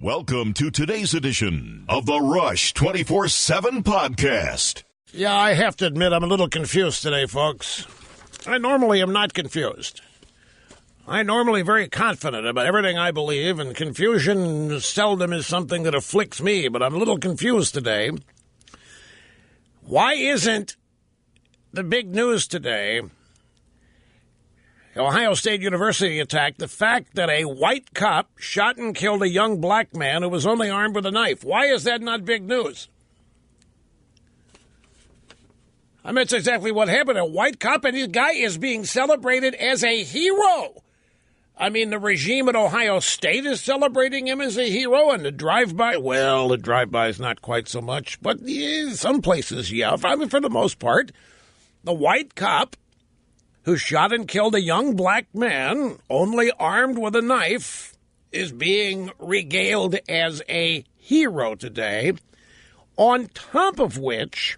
Welcome to today's edition of the Rush 24/7 podcast. Yeah, I have to admit I'm a little confused today, folks. I normally am not confused. I'm normally very confident about everything I believe, and confusion seldom is something that afflicts me, but I'm a little confused today. Why isn't the big news today, Ohio State University attack, the fact that a white cop shot and killed a young black man who was only armed with a knife? Why is that not big news? I mean, it's exactly what happened. A white cop, and this guy is being celebrated as a hero. I mean, the regime at Ohio State is celebrating him as a hero, and the drive-by, well, the drive-by is not quite so much, but yeah, some places, yeah. I mean, for the most part, the white cop who shot and killed a young black man, only armed with a knife, is being regaled as a hero today, on top of which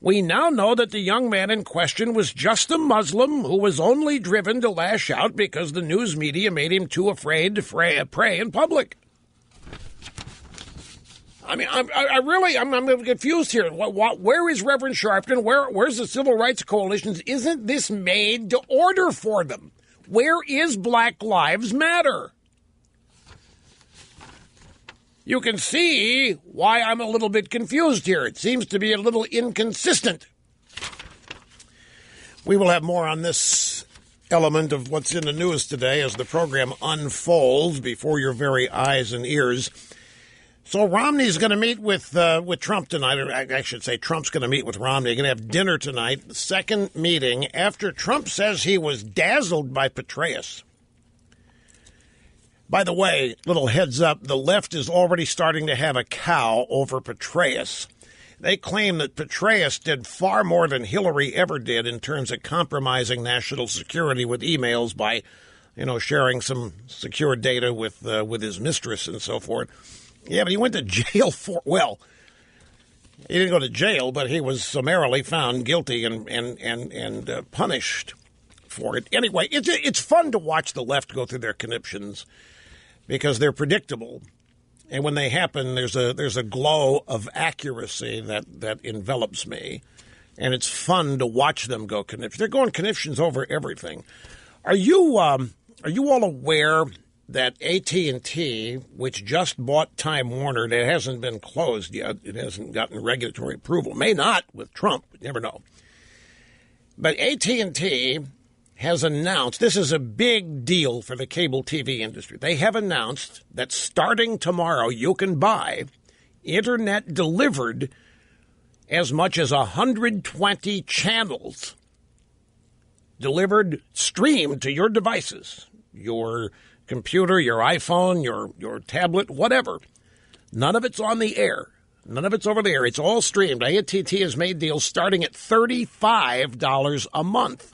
we now know that the young man in question was just a Muslim who was only driven to lash out because the news media made him too afraid to pray in public. I mean, I'm confused here. Where is Reverend Sharpton? Where's the Civil Rights Coalition? Isn't this made to order for them? Where is Black Lives Matter? You can see why I'm a little bit confused here. It seems to be a little inconsistent. We will have more on this element of what's in the news today as the program unfolds before your very eyes and ears. So Romney's going to meet with Trump tonight. Or I should say Trump's going to meet with Romney. They're going to have dinner tonight, the second meeting after Trump says he was dazzled by Petraeus. By the way, little heads up, the left is already starting to have a cow over Petraeus. They claim that Petraeus did far more than Hillary ever did in terms of compromising national security with emails by, sharing some secure data with his mistress and so forth. Yeah, but he went to jail he didn't go to jail, but he was summarily found guilty and punished for it. Anyway, it's fun to watch the left go through their conniptions because they're predictable. And when they happen, there's a glow of accuracy that envelops me. And it's fun to watch them go conniptions. They're going conniptions over everything. Are you all aware that AT&T, which just bought Time Warner, that hasn't been closed yet, it hasn't gotten regulatory approval, may not with Trump, you never know. But AT&T has announced, this is a big deal for the cable TV industry, they have announced that starting tomorrow you can buy internet delivered as much as 120 channels delivered, streamed to your devices, your computer, your iPhone, your tablet, whatever. None of it's on the air. None of it's over the air. It's all streamed. AT&T has made deals starting at $35 a month.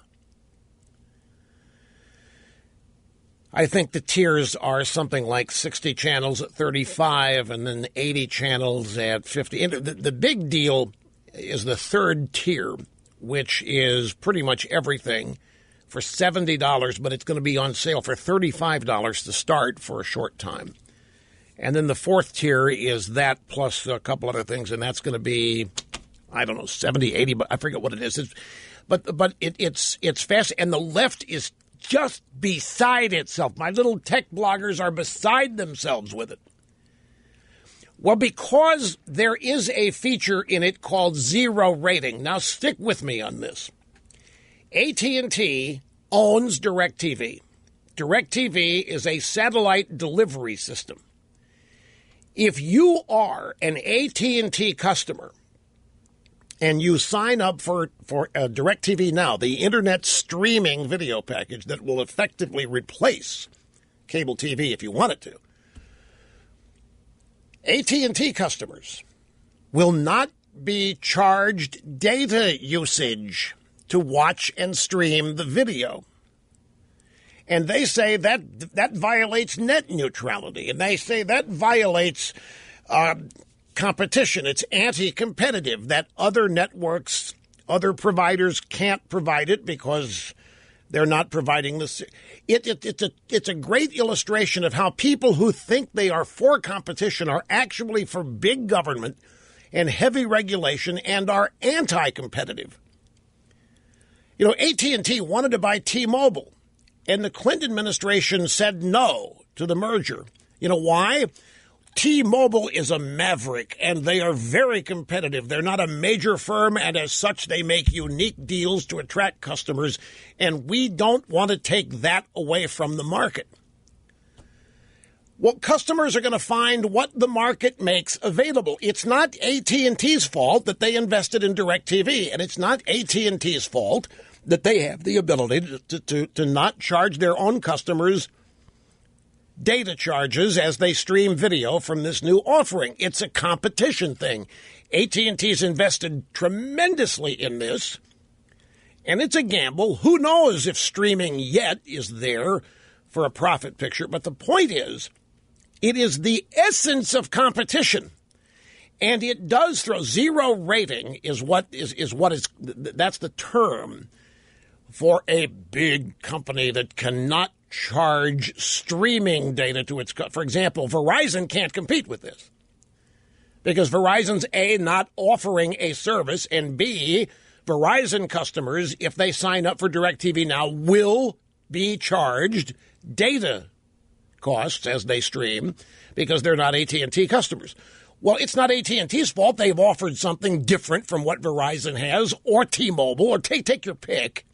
I think the tiers are something like 60 channels at $35 and then 80 channels at $50. And the big deal is the third tier, which is pretty much everything for $70, but it's going to be on sale for $35 to start for a short time. And then the fourth tier is that plus a couple other things, and that's going to be, I don't know, 70, 80, but I forget what it is. It's fast, and the left is just beside itself. My little tech bloggers are beside themselves with it. Well, because there is a feature in it called zero rating. Now, stick with me on this. AT&T owns DirecTV. DirecTV is a satellite delivery system. If you are an AT&T customer and you sign up for DirecTV Now, the internet streaming video package that will effectively replace cable TV if you want it to, AT&T customers will not be charged data usage to watch and stream the video. And they say that violates net neutrality. And they say that violates competition. It's anti-competitive, that other networks, other providers can't provide it because They're not providing this. It's a great illustration of how people who think they are for competition are actually for big government and heavy regulation and are anti-competitive. You know, AT&T wanted to buy T-Mobile, and the Clinton administration said no to the merger. You know why? T-Mobile is a maverick, and they are very competitive. They're not a major firm, and as such, they make unique deals to attract customers, and we don't want to take that away from the market. Well, customers are going to find what the market makes available. It's not AT&T's fault that they invested in DirecTV, and it's not AT&T's fault that they have the ability to not charge their own customers data charges as they stream video from this new offering. It's a competition thing. AT&T's invested tremendously in this, and it's a gamble. Who knows if streaming yet is there for a profit picture? But the point is, it is the essence of competition, and it does throw zero rating is that's the term for a big company that cannot charge streaming data to its for example, Verizon can't compete with this because Verizon's A, not offering a service, and B, Verizon customers, if they sign up for DirecTV now, will be charged data costs as they stream because they're not AT&T customers. Well, it's not AT&T's fault. They've offered something different from what Verizon has or T-Mobile, or take your pick.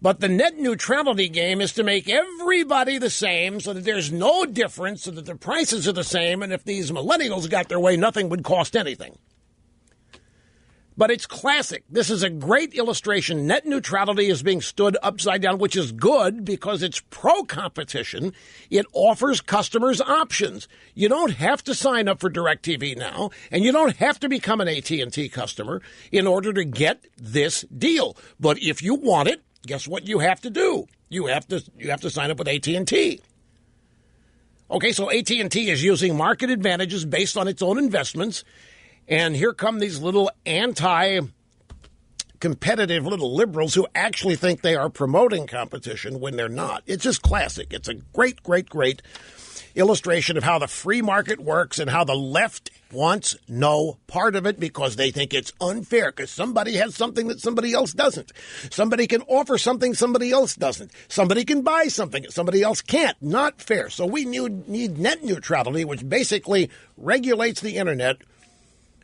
But the net neutrality game is to make everybody the same so that there's no difference, so that the prices are the same, and if these millennials got their way, nothing would cost anything. But it's classic. This is a great illustration. Net neutrality is being stood upside down, which is good because it's pro-competition. It offers customers options. You don't have to sign up for DirecTV now, and you don't have to become an AT&T customer in order to get this deal. But if you want it, guess what you have to do? You have to sign up with AT&T. Okay, so AT&T is using market advantages based on its own investments, and here come these little anti-competitive little liberals who actually think they are promoting competition when they're not. It's just classic. It's a great, great, great illustration of how the free market works and how the left wants no part of it because they think it's unfair because somebody has something that somebody else doesn't. Somebody can offer something somebody else doesn't. Somebody can buy something that somebody else can't. Not fair. So we need net neutrality, which basically regulates the internet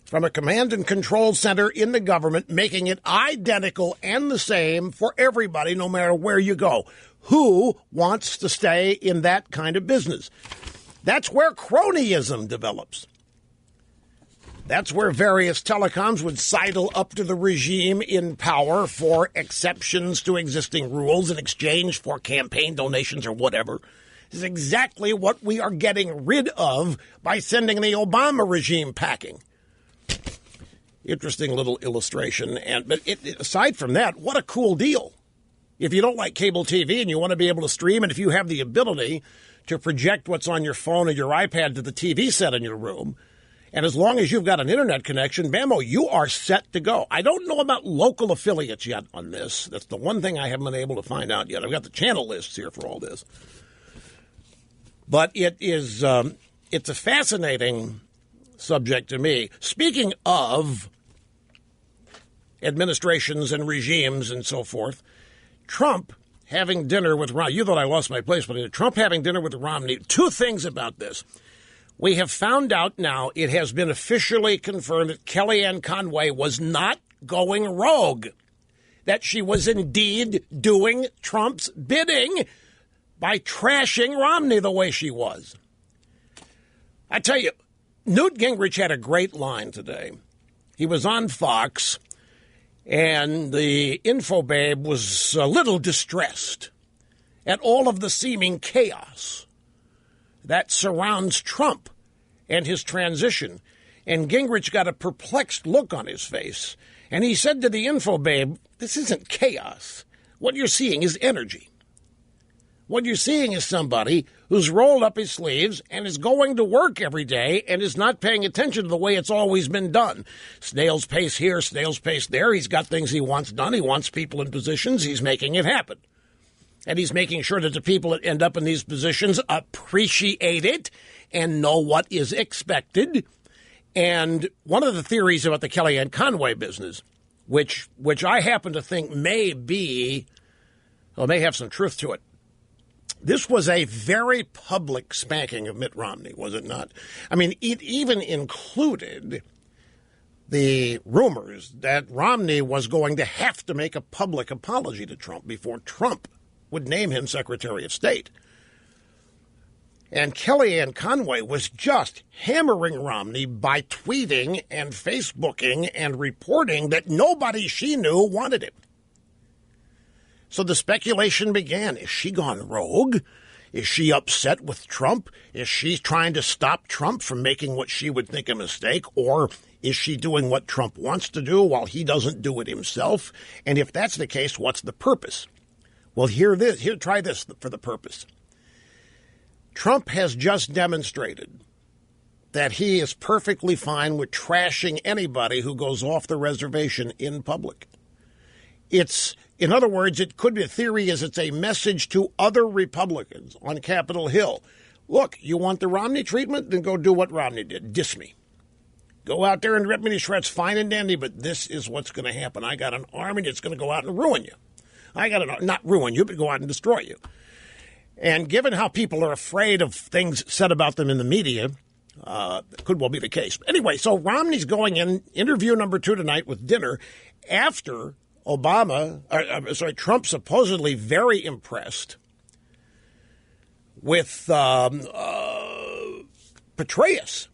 from a command and control center in the government, making it identical and the same for everybody, no matter where you go. Who wants to stay in that kind of business? That's where cronyism develops. That's where various telecoms would sidle up to the regime in power for exceptions to existing rules in exchange for campaign donations or whatever. This is exactly what we are getting rid of by sending the Obama regime packing. Interesting little illustration. But aside from that, what a cool deal. If you don't like cable TV and you want to be able to stream, and if you have the ability to project what's on your phone or your iPad to the TV set in your room, and as long as you've got an internet connection, bammo, you are set to go. I don't know about local affiliates yet on this. That's the one thing I haven't been able to find out yet. I've got the channel lists here for all this. But it's a fascinating subject to me. Speaking of administrations and regimes and so forth, Trump having dinner with Romney. You thought I lost my place, but Trump having dinner with Romney. Two things about this. We have found out now, it has been officially confirmed that Kellyanne Conway was not going rogue, that she was indeed doing Trump's bidding by trashing Romney the way she was. I tell you, Newt Gingrich had a great line today. He was on Fox, and the infobabe was a little distressed at all of the seeming chaos that surrounds Trump and his transition. And Gingrich got a perplexed look on his face. And he said to the infobabe, this isn't chaos. What you're seeing is energy. What you're seeing is somebody who's rolled up his sleeves and is going to work every day and is not paying attention to the way it's always been done. Snail's pace here, snail's pace there. He's got things he wants done. He wants people in positions. He's making it happen. And he's making sure that the people that end up in these positions appreciate it and know what is expected. And one of the theories about the Kellyanne Conway business, which I happen to think may have some truth to it. This was a very public spanking of Mitt Romney, was it not? I mean, it even included the rumors that Romney was going to have to make a public apology to Trump before Trump would name him Secretary of State. And Kellyanne Conway was just hammering Romney by tweeting and Facebooking and reporting that nobody she knew wanted him. So the speculation began. Is she gone rogue? Is she upset with Trump? Is she trying to stop Trump from making what she would think a mistake? Or is she doing what Trump wants to do while he doesn't do it himself? And if that's the case, what's the purpose? Well, try this for the purpose. Trump has just demonstrated that he is perfectly fine with trashing anybody who goes off the reservation in public. In other words, it could be, a theory is it's a message to other Republicans on Capitol Hill. Look, you want the Romney treatment? Then go do what Romney did. Diss me. Go out there and rip me to shreds, fine and dandy, but this is what's going to happen. I got an army that's going to go out and ruin you. Not ruin you, but go out and destroy you. And given how people are afraid of things said about them in the media, it could well be the case. Anyway, so Romney's going in, interview number 2 tonight with dinner, after Trump supposedly very impressed with Petraeus.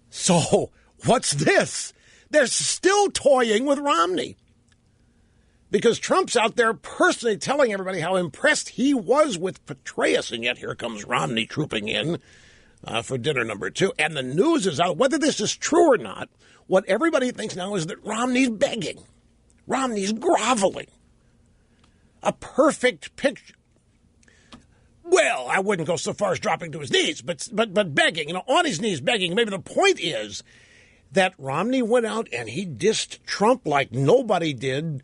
So what's this? They're still toying with Romney because Trump's out there personally telling everybody how impressed he was with Petraeus, and yet here comes Romney trooping in for dinner number 2. And the news is out. Whether this is true or not, what everybody thinks now is that Romney's begging. Romney's groveling. A perfect picture. Well, I wouldn't go so far as dropping to his knees, but begging, on his knees begging. Maybe the point is that Romney went out and he dissed Trump like nobody did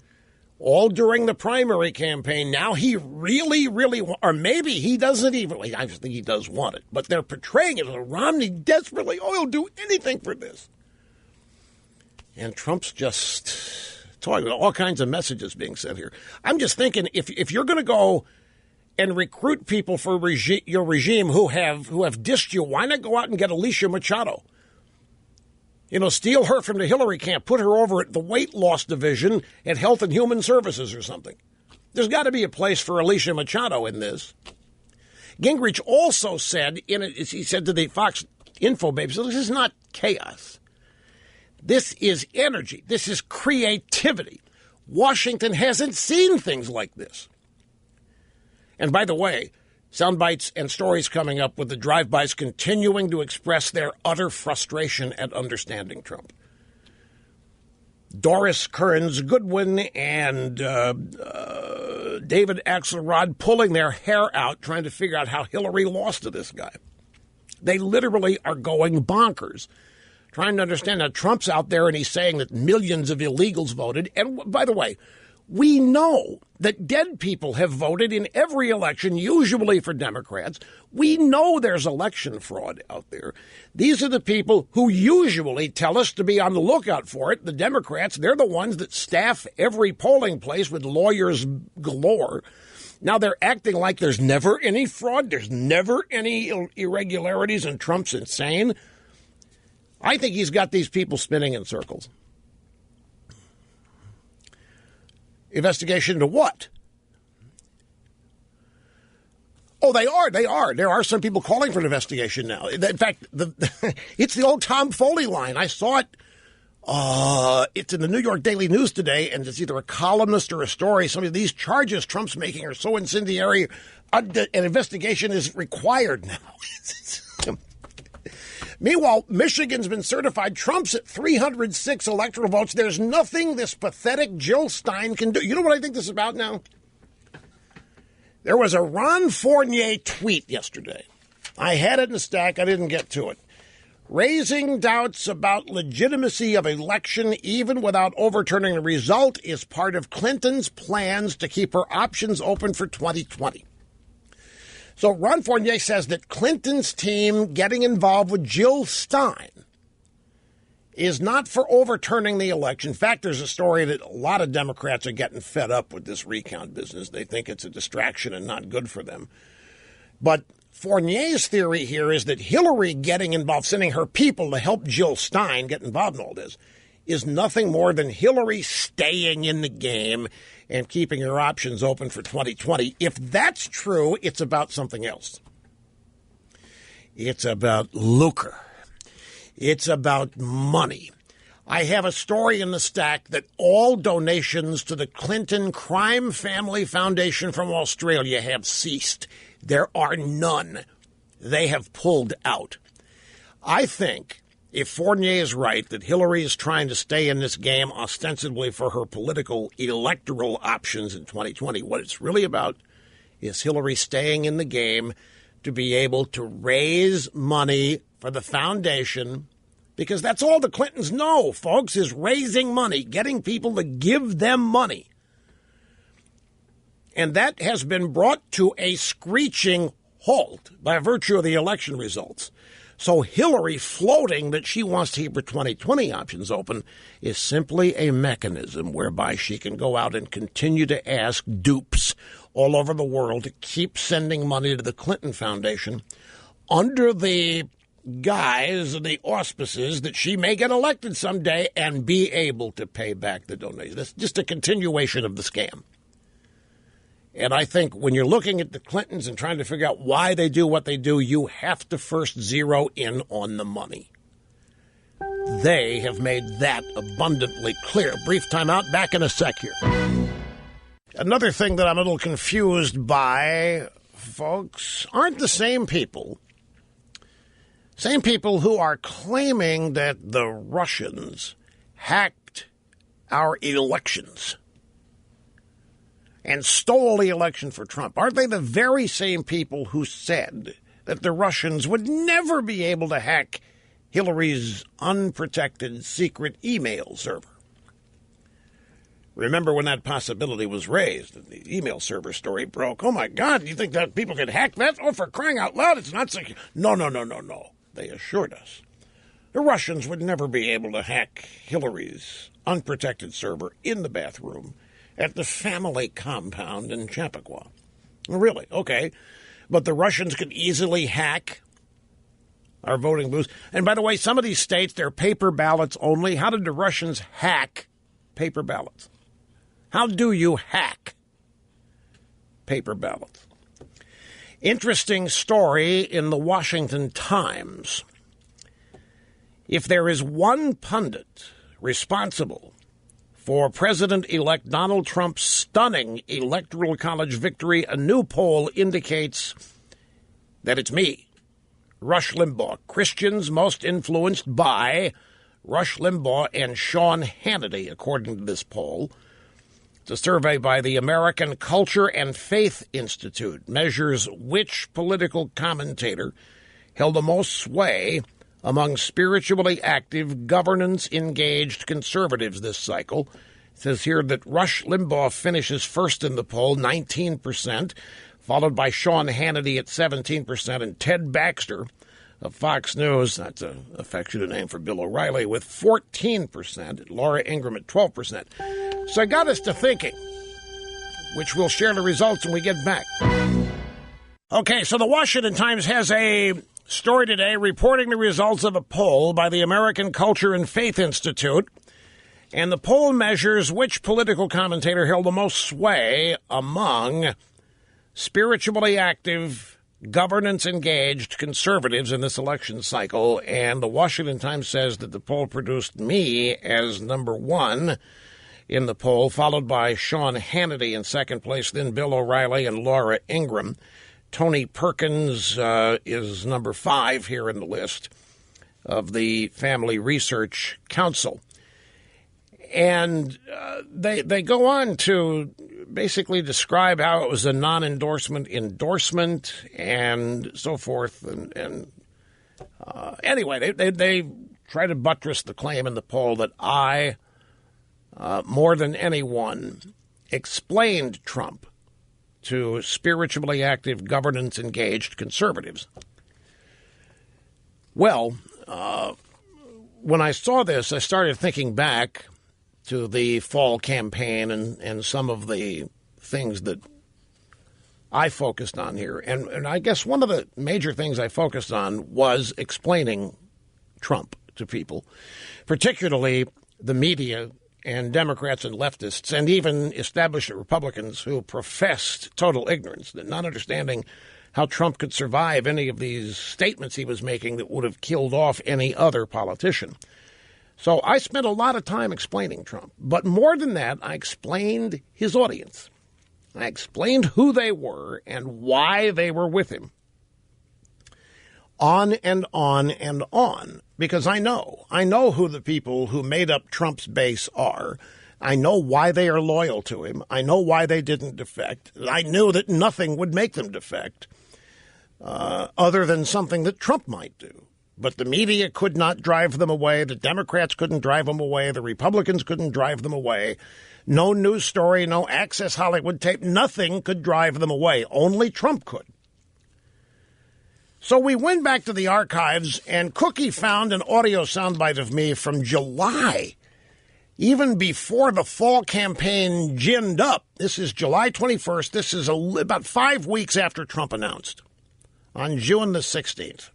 all during the primary campaign. Now he really, or maybe he doesn't even, I just think he does want it, but they're portraying it as Romney desperately, he'll do anything for this. And Trump's just talking about all kinds of messages being sent here. I'm just thinking, if you're going to go and recruit people for your regime who have dissed you, why not go out and get Alicia Machado? Steal her from the Hillary camp, put her over at the weight loss division at Health and Human Services or something. There's got to be a place for Alicia Machado in this. Gingrich also said, he said to the Fox Info babes, this is not chaos. This is energy. This is creativity. Washington hasn't seen things like this. And by the way, sound bites and stories coming up with the drive-bys continuing to express their utter frustration at understanding Trump. Doris Kearns Goodwin and David Axelrod pulling their hair out trying to figure out how Hillary lost to this guy. They literally are going bonkers, trying to understand how Trump's out there and he's saying that millions of illegals voted. And by the way, we know that dead people have voted in every election, usually for Democrats. We know there's election fraud out there. These are the people who usually tell us to be on the lookout for it. The Democrats, they're the ones that staff every polling place with lawyers galore. Now they're acting like there's never any fraud, there's never any irregularities, and Trump's insane. I think he's got these people spinning in circles. Investigation into what? Oh, they are. There are some people calling for an investigation now. In fact, it's the old Tom Foley line. I saw it. It's in the New York Daily News today, and it's either a columnist or a story. Some of these charges Trump's making are so incendiary, an investigation is required now. Meanwhile, Michigan's been certified. Trump's at 306 electoral votes. There's nothing this pathetic Jill Stein can do. You know what I think this is about now? There was a Ron Fournier tweet yesterday. I had it in the stack. I didn't get to it. Raising doubts about legitimacy of election even without overturning the result is part of Clinton's plans to keep her options open for 2020. So Ron Fournier says that Clinton's team getting involved with Jill Stein is not for overturning the election. In fact, there's a story that a lot of Democrats are getting fed up with this recount business. They think it's a distraction and not good for them. But Fournier's theory here is that Hillary getting involved, sending her people to help Jill Stein get involved in all this, is nothing more than Hillary staying in the game and keeping her options open for 2020. If that's true, it's about something else. It's about lucre. It's about money. I have a story in the stack that all donations to the Clinton Crime Family Foundation from Australia have ceased. There are none. They have pulled out. I think if Fournier is right that Hillary is trying to stay in this game ostensibly for her political electoral options in 2020, what it's really about is Hillary staying in the game to be able to raise money for the foundation, because that's all the Clintons know, folks, is raising money, getting people to give them money. And that has been brought to a screeching halt by virtue of the election results. So Hillary floating that she wants to keep her 2020 options open is simply a mechanism whereby she can go out and continue to ask dupes all over the world to keep sending money to the Clinton Foundation under the guise of the auspices that she may get elected someday and be able to pay back the donation. That's just a continuation of the scam. And I think when you're looking at the Clintons and trying to figure out why they do what they do, you have to first zero in on the money. They have made that abundantly clear. Brief timeout. Back in a sec here. Another thing that I'm a little confused by, folks, aren't the same people who are claiming that the Russians hacked our elections and stole the election for Trump. Aren't they the very same people who said that the Russians would never be able to hack Hillary's unprotected secret email server? Remember when that possibility was raised, and the email server story broke? Oh, my God, you think that people could hack that? Oh, for crying out loud, it's not secure. No. They assured us the Russians would never be able to hack Hillary's unprotected server in the bathroom at the family compound in Chappaqua. Really? Okay. But the Russians could easily hack our voting booths. And by the way, some of these states, they're paper ballots only. How did the Russians hack paper ballots? How do you hack paper ballots? Interesting story in the Washington Times. If there is one pundit responsible for President-elect Donald Trump's stunning Electoral College victory, a new poll indicates that it's me, Rush Limbaugh. Christians most influenced by Rush Limbaugh and Sean Hannity, according to this poll. It's a survey by the American Culture and Faith Institute, measures which political commentator held the most sway among spiritually active, governance-engaged conservatives this cycle. It says here that Rush Limbaugh finishes first in the poll, 19%, followed by Sean Hannity at 17%, and Ted Baxter of Fox News, that's an affectionate name for Bill O'Reilly, with 14%, Laura Ingraham at 12%. So it got us to thinking, which we'll share the results when we get back. Okay, so the Washington Times has a story today reporting the results of a poll by the American Culture and Faith Institute. And the poll measures which political commentator held the most sway among spiritually active, governance-engaged conservatives in this election cycle. And the Washington Times says that the poll produced me as number one in the poll, followed by Sean Hannity in second place, then Bill O'Reilly and Laura Ingraham. Tony Perkins is number 5 here in the list of the Family Research Council. And they go on to basically describe how it was a non-endorsement endorsement and so forth. And anyway, they try to buttress the claim in the poll that I, more than anyone, explained Trump to spiritually active, governance-engaged conservatives. Well, when I saw this, I started thinking back to the fall campaign and some of the things that I focused on here. And I guess one of the major things I focused on was explaining Trump to people, particularly the media and Democrats and leftists and even establishment Republicans who professed total ignorance, not understanding how Trump could survive any of these statements he was making that would have killed off any other politician. So I spent a lot of time explaining Trump. But more than that, I explained his audience. I explained who they were and why they were with him. On and on and on. Because I know who the people who made up Trump's base are. I know why they are loyal to him. I know why they didn't defect. I knew that nothing would make them defect other than something that Trump might do. But the media could not drive them away. The Democrats couldn't drive them away. The Republicans couldn't drive them away. No news story, no Access Hollywood tape, nothing could drive them away. Only Trump could. So we went back to the archives, and Cookie found an audio soundbite of me from July, even before the fall campaign ginned up. This is July 21st. This is about 5 weeks after Trump announced, on June the 16th.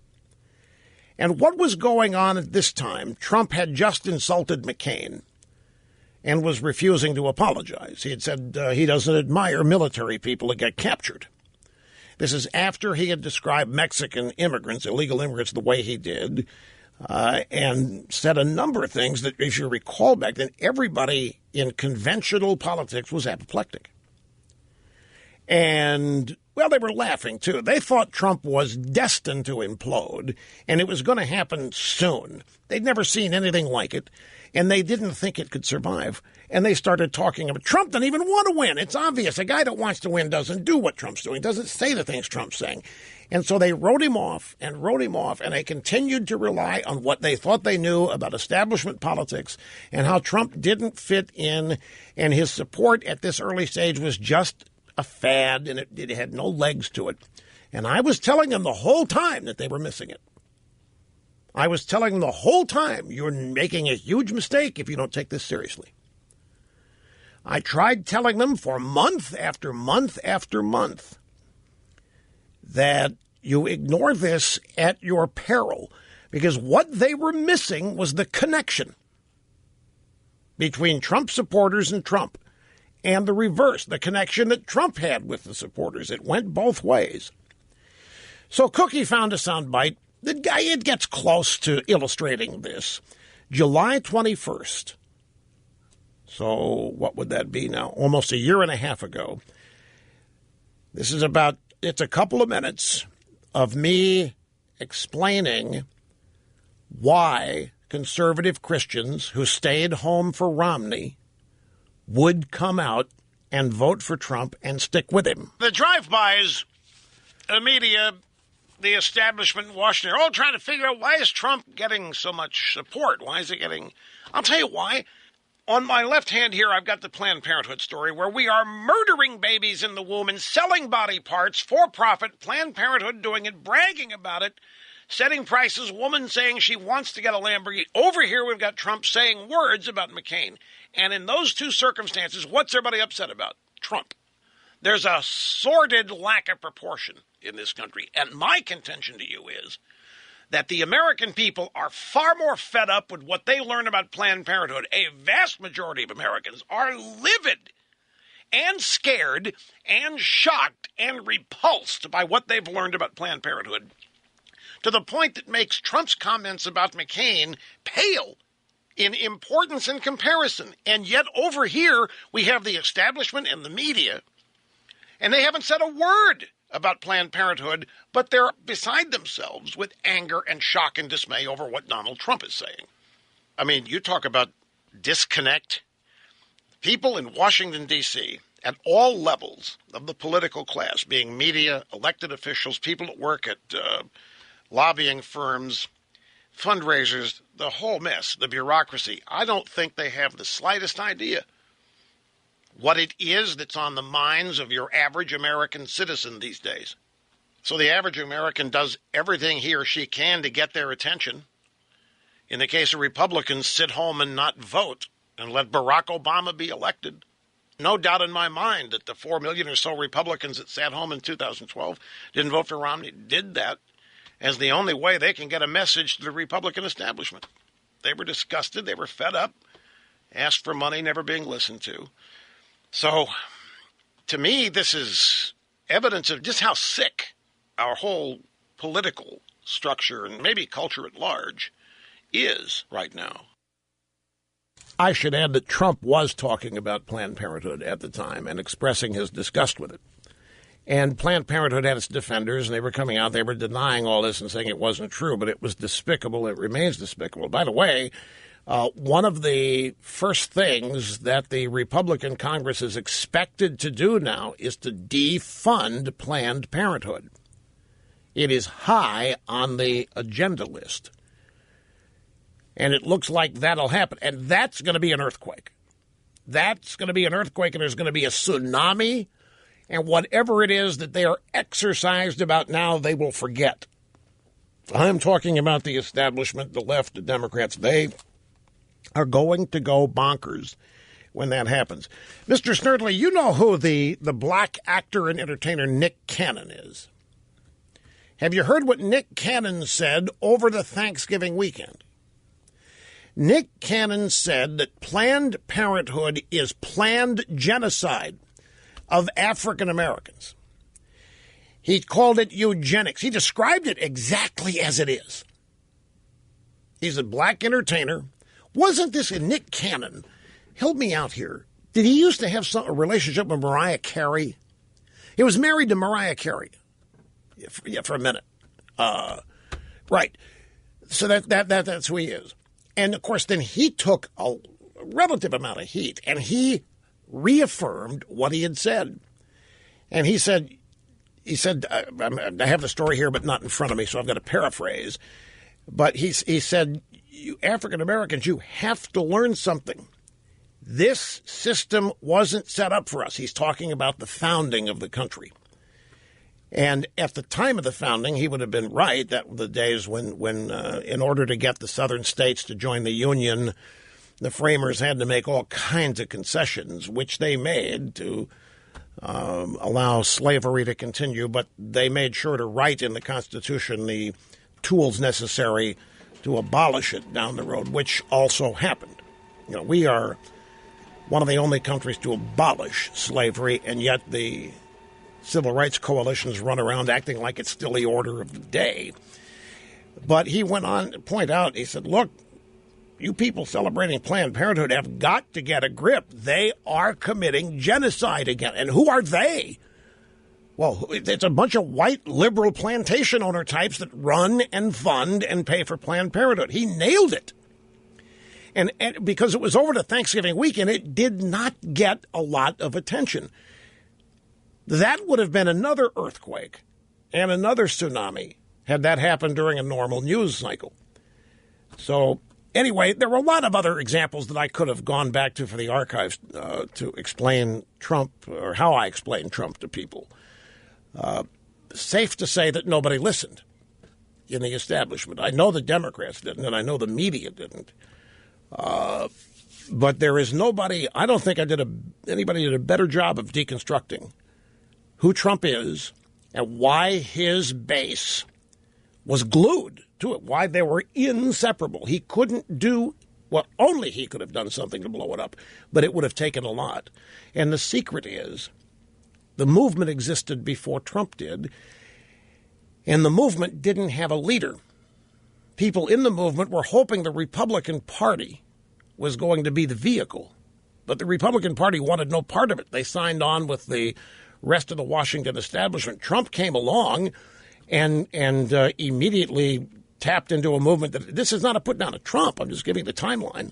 And what was going on at this time? Trump had just insulted McCain and was refusing to apologize. He had said he doesn't admire military people that get captured. This is after he had described Mexican immigrants, illegal immigrants, the way he did, and said a number of things that, if you recall back then, everybody in conventional politics was apoplectic. And, well, they were laughing, too. They thought Trump was destined to implode, and it was going to happen soon. They'd never seen anything like it, and they didn't think it could survive. And they started talking about Trump doesn't even want to win. It's obvious. A guy that wants to win doesn't do what Trump's doing, doesn't say the things Trump's saying. And so they wrote him off, and they continued to rely on what they thought they knew about establishment politics and how Trump didn't fit in, and his support at this early stage was just a fad, and it had no legs to it. And I was telling them the whole time that they were missing it. I was telling them the whole time, you're making a huge mistake if you don't take this seriously. I tried telling them for month after month after month that you ignore this at your peril, because what they were missing was the connection between Trump supporters and Trump. And the reverse, the connection that Trump had with the supporters. It went both ways. So Cookie found a soundbite. It gets close to illustrating this. July 21st. So what would that be now? Almost a year and a half ago. This is it's a couple of minutes of me explaining why conservative Christians who stayed home for Romney would come out and vote for Trump and stick with him. The drive-bys, the media, the establishment in Washington are all trying to figure out, why is Trump getting so much support? Why is it getting... I'll tell you why. On my left hand here, I've got the Planned Parenthood story where we are murdering babies in the womb and selling body parts for profit. Planned Parenthood doing it, bragging about it, setting prices, woman saying she wants to get a Lamborghini. Over here, we've got Trump saying words about McCain. And in those two circumstances, what's everybody upset about? Trump. There's a sordid lack of proportion in this country. And my contention to you is that the American people are far more fed up with what they learn about Planned Parenthood. A vast majority of Americans are livid and scared and shocked and repulsed by what they've learned about Planned Parenthood, to the point that makes Trump's comments about McCain pale in importance and comparison. And yet over here, we have the establishment and the media, and they haven't said a word about Planned Parenthood, but they're beside themselves with anger and shock and dismay over what Donald Trump is saying. I mean, you talk about disconnect People in Washington, D.C., at all levels of the political class, being media, elected officials, people that work at lobbying firms, fundraisers, the whole mess, the bureaucracy, I don't think they have the slightest idea what it is that's on the minds of your average American citizen these days. So the average American does everything he or she can to get their attention. In the case of Republicans, sit home and not vote and let Barack Obama be elected. No doubt in my mind that the 4 million or so Republicans that sat home in 2012 didn't vote for Romney did that as the only way they can get a message to the Republican establishment. They were disgusted. They were fed up, asked for money, never being listened to. So, to me, this is evidence of just how sick our whole political structure and maybe culture at large is right now. I should add that Trump was talking about Planned Parenthood at the time and expressing his disgust with it. And Planned Parenthood had its defenders, and they were coming out, they were denying all this and saying it wasn't true, but it was despicable. It remains despicable. By the way, one of the first things that the Republican Congress is expected to do now is to defund Planned Parenthood. It is high on the agenda list. And it looks like that'll happen. And that's going to be an earthquake. That's going to be an earthquake, and there's going to be a tsunami. And whatever it is that they are exercised about now, they will forget. I'm talking about the establishment, the left, the Democrats. They are going to go bonkers when that happens. Mr. Snerdley, you know who the black actor and entertainer Nick Cannon is. Have you heard what Nick Cannon said over the Thanksgiving weekend? Nick Cannon said that Planned Parenthood is planned genocide of African Americans. He called it eugenics. He described it exactly as it is. He's a black entertainer. Wasn't this Nick Cannon? Help me out here. Did he used to have a relationship with Mariah Carey? He was married to Mariah Carey. Yeah, for a minute. Right. So that's who he is. And, of course, then he took a relative amount of heat, and he reaffirmed what he had said. And he said, I have the story here, but not in front of me, so I've got to paraphrase. But he said, you African Americans, you have to learn something. This system wasn't set up for us. He's talking about the founding of the country. And at the time of the founding, he would have been right. That were the days when in order to get the southern states to join the Union, the framers had to make all kinds of concessions, which they made to allow slavery to continue. But they made sure to write in the Constitution the tools necessary to abolish it down the road, which also happened. You know, we are one of the only countries to abolish slavery, and yet the civil rights coalitions run around acting like it's still the order of the day. But he went on to point out, he said, look, you people celebrating Planned Parenthood have got to get a grip. They are committing genocide again. And who are they? Well, it's a bunch of white liberal plantation owner types that run and fund and pay for Planned Parenthood. He nailed it. And because it was over the Thanksgiving weekend, it did not get a lot of attention. That would have been another earthquake and another tsunami had that happened during a normal news cycle. So anyway, there were a lot of other examples that I could have gone back to for the archives to explain Trump, or how I explain Trump to people. Safe to say that nobody listened in the establishment. I know the Democrats didn't, and I know the media didn't. But there is nobody, I don't think anybody did a better job of deconstructing who Trump is and why his base was glued to it, why they were inseparable. He couldn't do, well, only he could have done something to blow it up, but it would have taken a lot. And the secret is the movement existed before Trump did, and the movement didn't have a leader. People in the movement were hoping the Republican Party was going to be the vehicle, but the Republican Party wanted no part of it. They signed on with the rest of the Washington establishment. Trump came along and immediately tapped into a movement that this is not a put down of Trump. I'm just giving the timeline.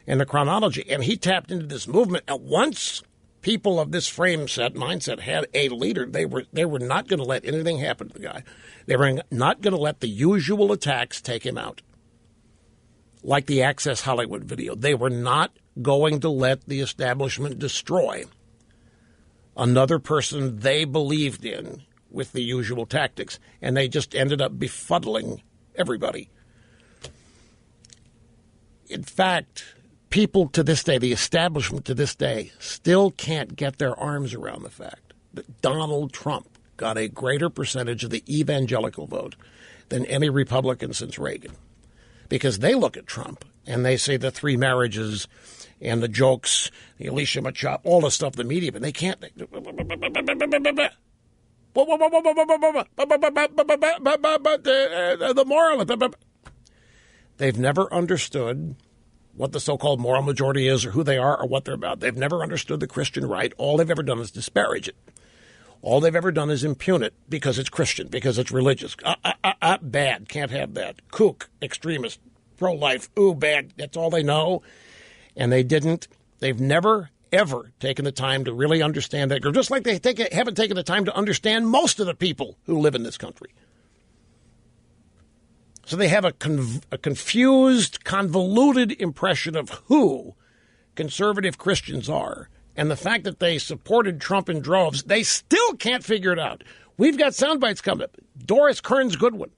and the chronology. And he tapped into this movement. At once people of this mindset had a leader, they were not going to let anything happen to the guy. They were not going to let the usual attacks take him out, like the Access Hollywood video. They were not going to let the establishment destroy another person they believed in with the usual tactics, and they just ended up befuddling everybody. In fact, people to this day, the establishment to this day, still can't get their arms around the fact that Donald Trump got a greater percentage of the evangelical vote than any Republican since Reagan. Because they look at Trump and they say the 3 marriages and the jokes, the Alicia Machado, all the stuff, the media, but they can't. The moral. They've never understood what the so-called moral majority is or who they are or what they're about. They've never understood the Christian right. All they've ever done is disparage it. All they've ever done is impugn it because it's Christian, because it's religious. Bad, can't have that. Kook, extremist, pro-life, ooh, bad. That's all they know. And they've never, ever taken the time to really understand that. Just like they haven't taken the time to understand most of the people who live in this country. So they have a confused, convoluted impression of who conservative Christians are. And the fact that they supported Trump in droves, they still can't figure it out. We've got sound bites coming up. Doris Kearns Goodwin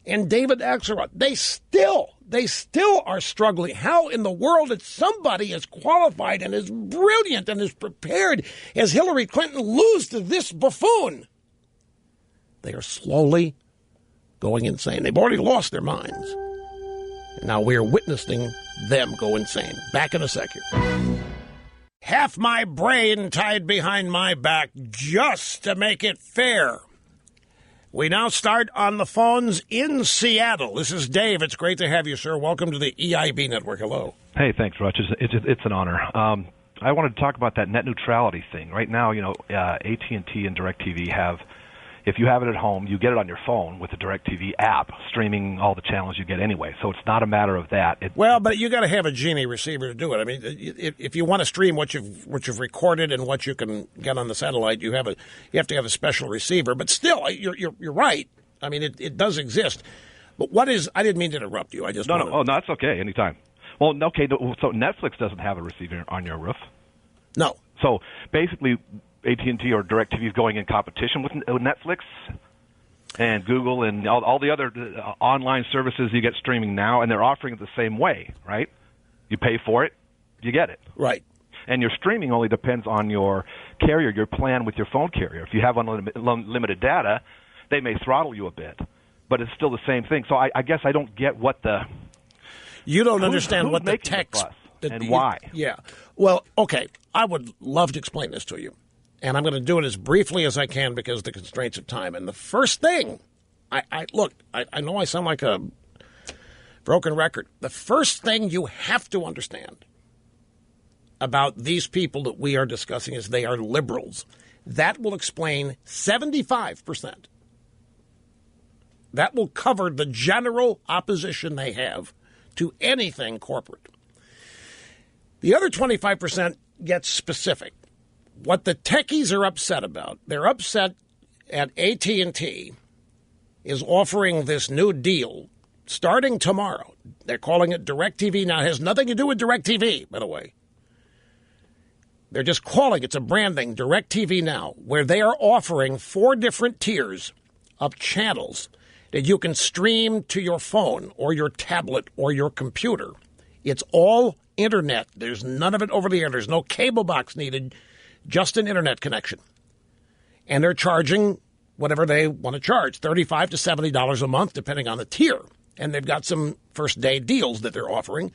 and David Axelrod, they still are struggling. How in the world did somebody as qualified and as brilliant and as prepared as Hillary Clinton lose to this buffoon? They are slowly going insane. They've already lost their minds. And now we are witnessing them go insane. Back in a second. Half my brain tied behind my back just to make it fair. We now start on the phones in Seattle. This is Dave. It's great to have you, sir. Welcome to the EIB Network. Hello. Hey, thanks, Rutch. It's an honor. I wanted to talk about that net neutrality thing. Right now, AT&T and DirecTV have, if you have it at home, you get it on your phone with the DirecTV app, streaming all the channels you get anyway. So it's not a matter of that. But you got to have a Genie receiver to do it. I mean, if you want to stream what you've recorded and what you can get on the satellite, you have to have a special receiver. But still, you're right. I mean, it does exist. But I didn't mean to interrupt you. I just no. Oh, no, that's okay. Anytime. Well, okay. So Netflix doesn't have a receiver on your roof. No. So basically, AT&T or DirecTV is going in competition with Netflix and Google and all the other online services you get streaming now, and they're offering it the same way, right? You pay for it, you get it. Right. And your streaming only depends on your carrier, your plan with your phone carrier. If you have unlimited data, they may throttle you a bit, but it's still the same thing. So I guess I don't get what the... You don't understand what the text... and why. Yeah. Well, okay, I would love to explain this to you. And I'm going to do it as briefly as I can because of the constraints of time. And the first thing, I know I sound like a broken record. The first thing you have to understand about these people that we are discussing is they are liberals. That will explain 75%. That will cover the general opposition they have to anything corporate. The other 25% gets specific. What the techies are upset about, they're upset at AT&T is offering this new deal starting tomorrow. They're calling it DirecTV Now. It has nothing to do with DirecTV, by the way. They're just calling it's a branding, DirecTV Now, where they are offering 4 different tiers of channels that you can stream to your phone or your tablet or your computer. It's all internet. There's none of it over the air. There's no cable box needed. Just an internet connection. And they're charging whatever they want to charge, $35 to $70 a month, depending on the tier. And they've got some first-day deals that they're offering.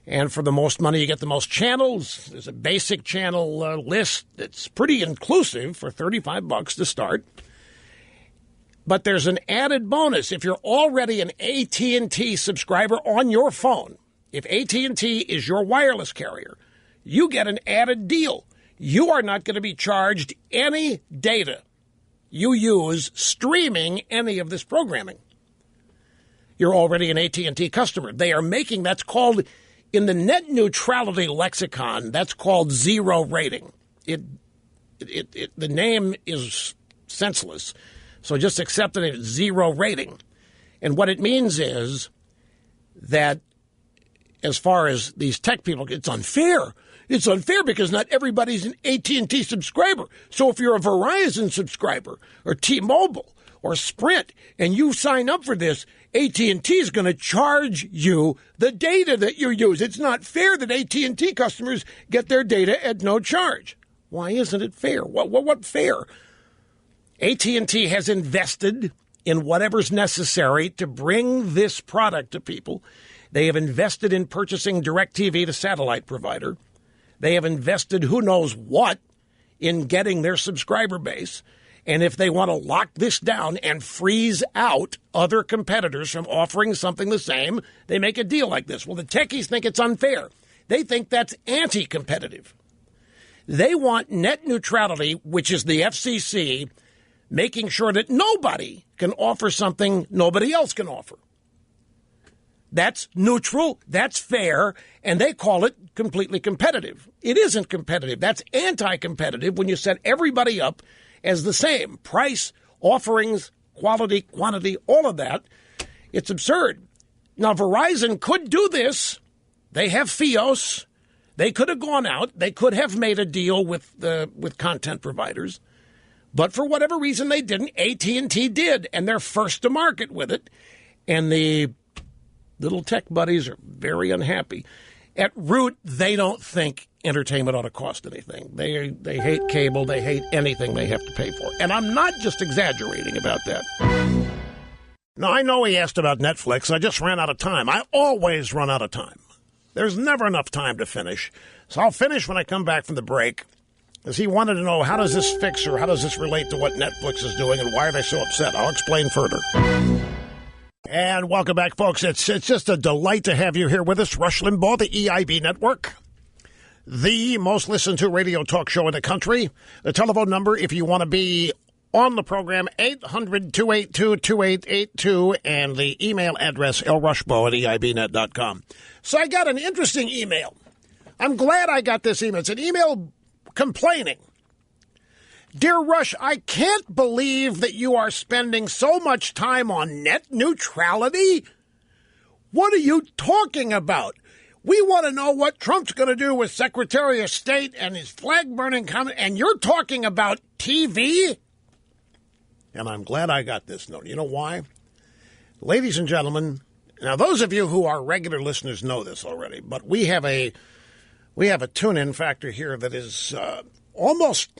And for the most money, you get the most channels. There's a basic channel list that's pretty inclusive for $35 to start. But there's an added bonus. If you're already an AT&T subscriber on your phone, if AT&T is your wireless carrier, you get an added deal. You are not going to be charged any data you use streaming any of this programming. You're already an AT&T customer. They are making, it's called In the net neutrality lexicon, that's called zero rating. The name is senseless, so just accept that it's zero rating. And what it means is that as far as these tech people, it's unfair. It's unfair because not everybody's an AT&T subscriber. So if you're a Verizon subscriber or T-Mobile or Sprint and you sign up for this, AT&T is going to charge you the data that you use. It's not fair that AT&T customers get their data at no charge. Why isn't it fair? What fair? AT&T has invested in whatever's necessary to bring this product to people. They have invested in purchasing DirecTV, the satellite provider. They have invested who knows what in getting their subscriber base. And if they want to lock this down and freeze out other competitors from offering something the same, they make a deal like this. Well, the techies think it's unfair. They think that's anti-competitive. They want net neutrality, which is the FCC, making sure that nobody can offer something nobody else can offer. That's neutral, that's fair, and they call it completely competitive. It isn't competitive. That's anti-competitive when you set everybody up as the same. Price, offerings, quality, quantity, all of that. It's absurd. Now, Verizon could do this. They have Fios. They could have gone out. They could have made a deal with content providers. But for whatever reason, they didn't. AT&T did, and they're first to market with it. And the little tech buddies are very unhappy. At root, they don't think entertainment ought to cost anything. They hate cable. They hate anything they have to pay for. And I'm not just exaggerating about that. Now, I know he asked about Netflix. I just ran out of time. I always run out of time. There's never enough time to finish. So I'll finish when I come back from the break. As he wanted to know, how does this fix or how does this relate to what Netflix is doing and why are they so upset? I'll explain further. And welcome back, folks. It's just a delight to have you here with us. Rush Limbaugh, the EIB Network, the most listened to radio talk show in the country. The telephone number, if you want to be on the program, 800-282-2882, and the email address, lrushbaugh@eibnet.com. So I got an interesting email. I'm glad I got this email. It's an email complaining. Dear Rush, I can't believe that you are spending so much time on net neutrality. What are you talking about? We want to know what Trump's going to do with Secretary of State and his flag-burning comment, and you're talking about TV? And I'm glad I got this note. You know why? Ladies and gentlemen, now those of you who are regular listeners know this already, but we have a tune-in factor here that is almost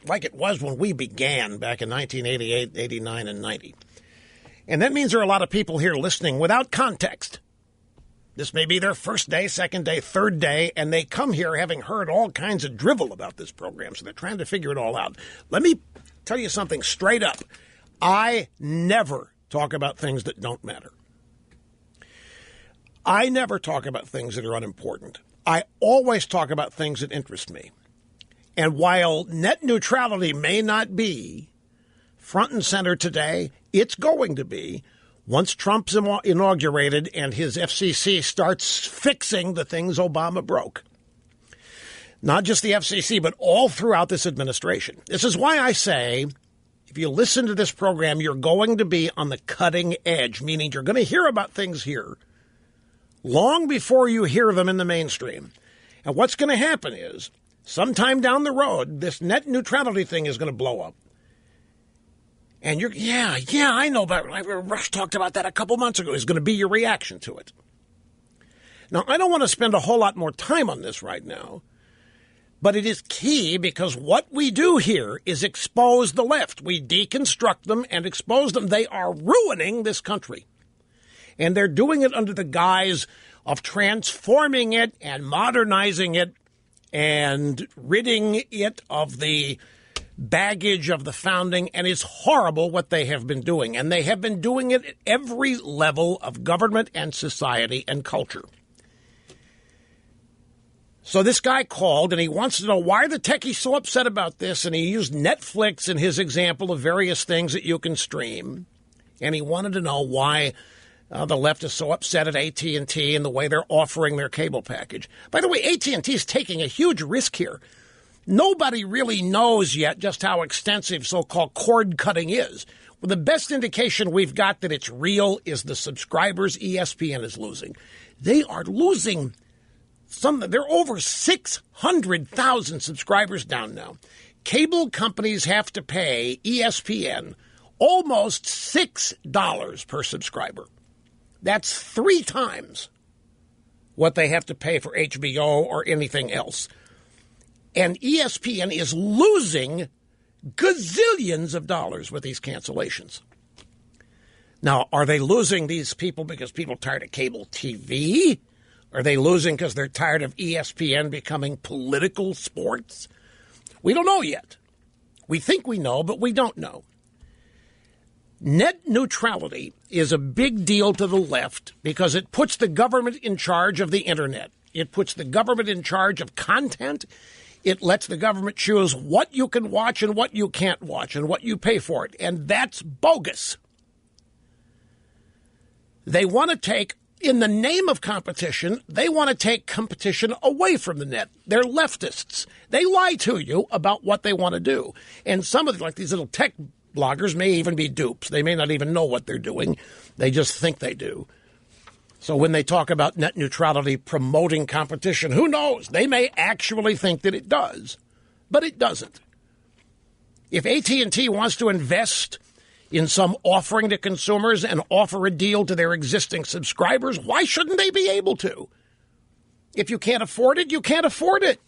like it was when we began back in 1988, 89, and 90. And that means there are a lot of people here listening without context. This may be their first day, second day, third day, and they come here having heard all kinds of drivel about this program, so they're trying to figure it all out. Let me tell you something straight up. I never talk about things that don't matter. I never talk about things that are unimportant. I always talk about things that interest me. And while net neutrality may not be front and center today, it's going to be once Trump's inaugurated and his FCC starts fixing the things Obama broke. Not just the FCC, but all throughout this administration. This is why I say, if you listen to this program, you're going to be on the cutting edge, meaning you're going to hear about things here long before you hear them in the mainstream. And what's going to happen is, sometime down the road, this net neutrality thing is going to blow up. And you're, I know about it. Rush talked about that a couple months ago. Is going to be your reaction to it. Now, I don't want to spend a whole lot more time on this right now, but it is key because what we do here is expose the left. We deconstruct them and expose them. They are ruining this country. And they're doing it under the guise of transforming it and modernizing it and ridding it of the baggage of the founding, and it's horrible what they have been doing. And they have been doing it at every level of government and society and culture. So this guy called, and he wants to know why are the techies so upset about this, and he used Netflix in his example of various things that you can stream, and he wanted to know why The left is so upset at AT&T and the way they're offering their cable package. By the way, AT&T is taking a huge risk here. Nobody really knows yet just how extensive so-called cord cutting is. Well, the best indication we've got that it's real is the subscribers ESPN is losing. They are losing they're over 600,000 subscribers down now. Cable companies have to pay ESPN almost $6 per subscriber. That's 3 times what they have to pay for HBO or anything else. And ESPN is losing gazillions of dollars with these cancellations. Now, are they losing these people because people are tired of cable TV? Are they losing because they're tired of ESPN becoming political sports? We don't know yet. We think we know, but we don't know. Net neutrality is a big deal to the left because it puts the government in charge of the internet. It puts the government in charge of content. It lets the government choose what you can watch and what you can't watch and what you pay for it. And that's bogus. They want to take, in the name of competition, they want to take competition away from the net. They're leftists. They lie to you about what they want to do. And some of them, like these little tech bloggers, may even be dupes. They may not even know what they're doing. They just think they do. So when they talk about net neutrality promoting competition, who knows? They may actually think that it does, but it doesn't. If AT&T wants to invest in some offering to consumers and offer a deal to their existing subscribers, why shouldn't they be able to? If you can't afford it, you can't afford it.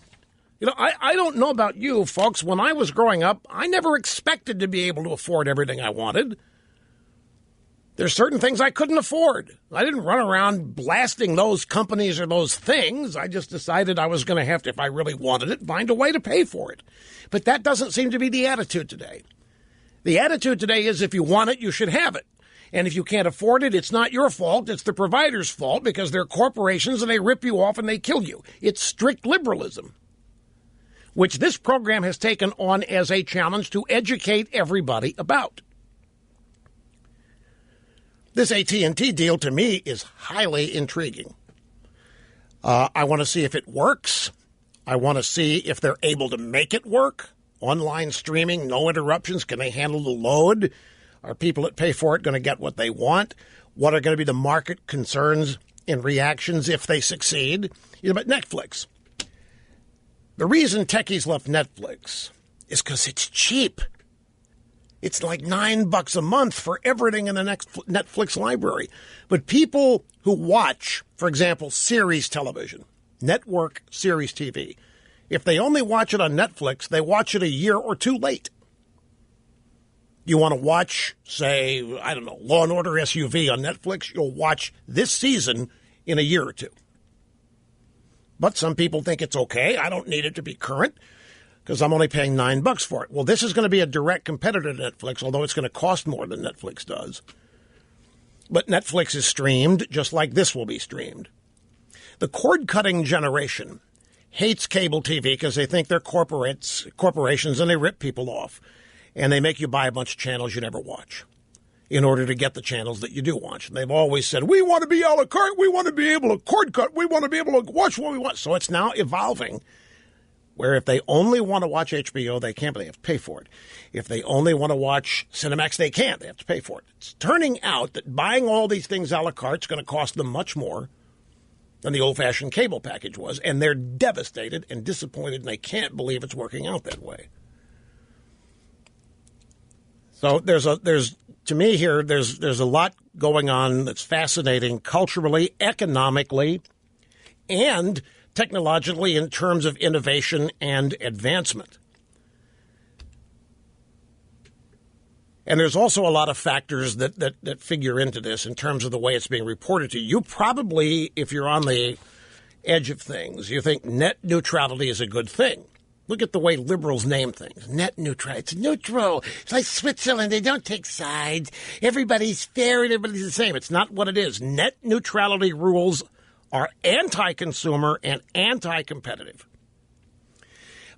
You know, I don't know about you, folks. When I was growing up, I never expected to be able to afford everything I wanted. There's certain things I couldn't afford. I didn't run around blasting those companies or those things. I just decided I was going to have to, if I really wanted it, find a way to pay for it. But that doesn't seem to be the attitude today. The attitude today is if you want it, you should have it. And if you can't afford it, it's not your fault. It's the provider's fault because they're corporations and they rip you off and they kill you. It's strict liberalism, which this program has taken on as a challenge to educate everybody about. This AT&T deal, to me, is highly intriguing. I want to see if it works. I want to see if they're able to make it work. Online streaming, no interruptions. Can they handle the load? Are people that pay for it going to get what they want? What are going to be the market concerns and reactions if they succeed? You know, but Netflix. The reason techies left Netflix is because it's cheap. It's like $9 a month for everything in the next Netflix library. But people who watch, for example, series television, network series TV, if they only watch it on Netflix, they watch it a year or 2 late. You want to watch, say, I don't know, Law & Order SUV on Netflix, you'll watch this season in a year or 2. But some people think it's okay. I don't need it to be current because I'm only paying $9 for it. Well, this is going to be a direct competitor to Netflix, although it's going to cost more than Netflix does. But Netflix is streamed just like this will be streamed. The cord-cutting generation hates cable TV because they think they're corporations, and they rip people off. And they make you buy a bunch of channels you never watch in order to get the channels that you do watch. And they've always said, we want to be a la carte, we want to be able to cord cut, we want to be able to watch what we want. So it's now evolving where if they only want to watch HBO, they can't, but they have to pay for it. If they only want to watch Cinemax, they can't. They have to pay for it. It's turning out that buying all these things a la carte is going to cost them much more than the old-fashioned cable package was, and they're devastated and disappointed, and they can't believe it's working out that way. So there's to me here, there's a lot going on that's fascinating culturally, economically, and technologically in terms of innovation and advancement. And there's also a lot of factors that figure into this in terms of the way it's being reported to you. You probably, if you're on the edge of things, you think net neutrality is a good thing. Look at the way liberals name things. Net neutrality. It's neutral. It's like Switzerland. They don't take sides. Everybody's fair and everybody's the same. It's not what it is. Net neutrality rules are anti-consumer and anti-competitive.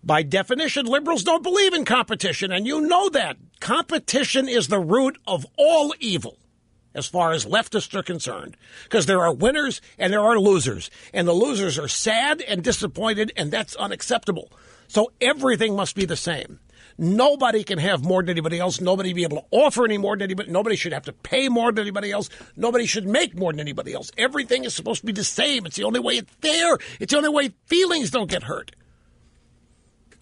By definition, liberals don't believe in competition, and you know that. Competition is the root of all evil. as far as leftists are concerned, because there are winners and there are losers, and the losers are sad and disappointed, and that's unacceptable. So everything must be the same. Nobody can have more than anybody else. Nobody be able to offer any more than anybody. Nobody should have to pay more than anybody else. Nobody should make more than anybody else. Everything is supposed to be the same. It's the only way it's there. It's the only way feelings don't get hurt.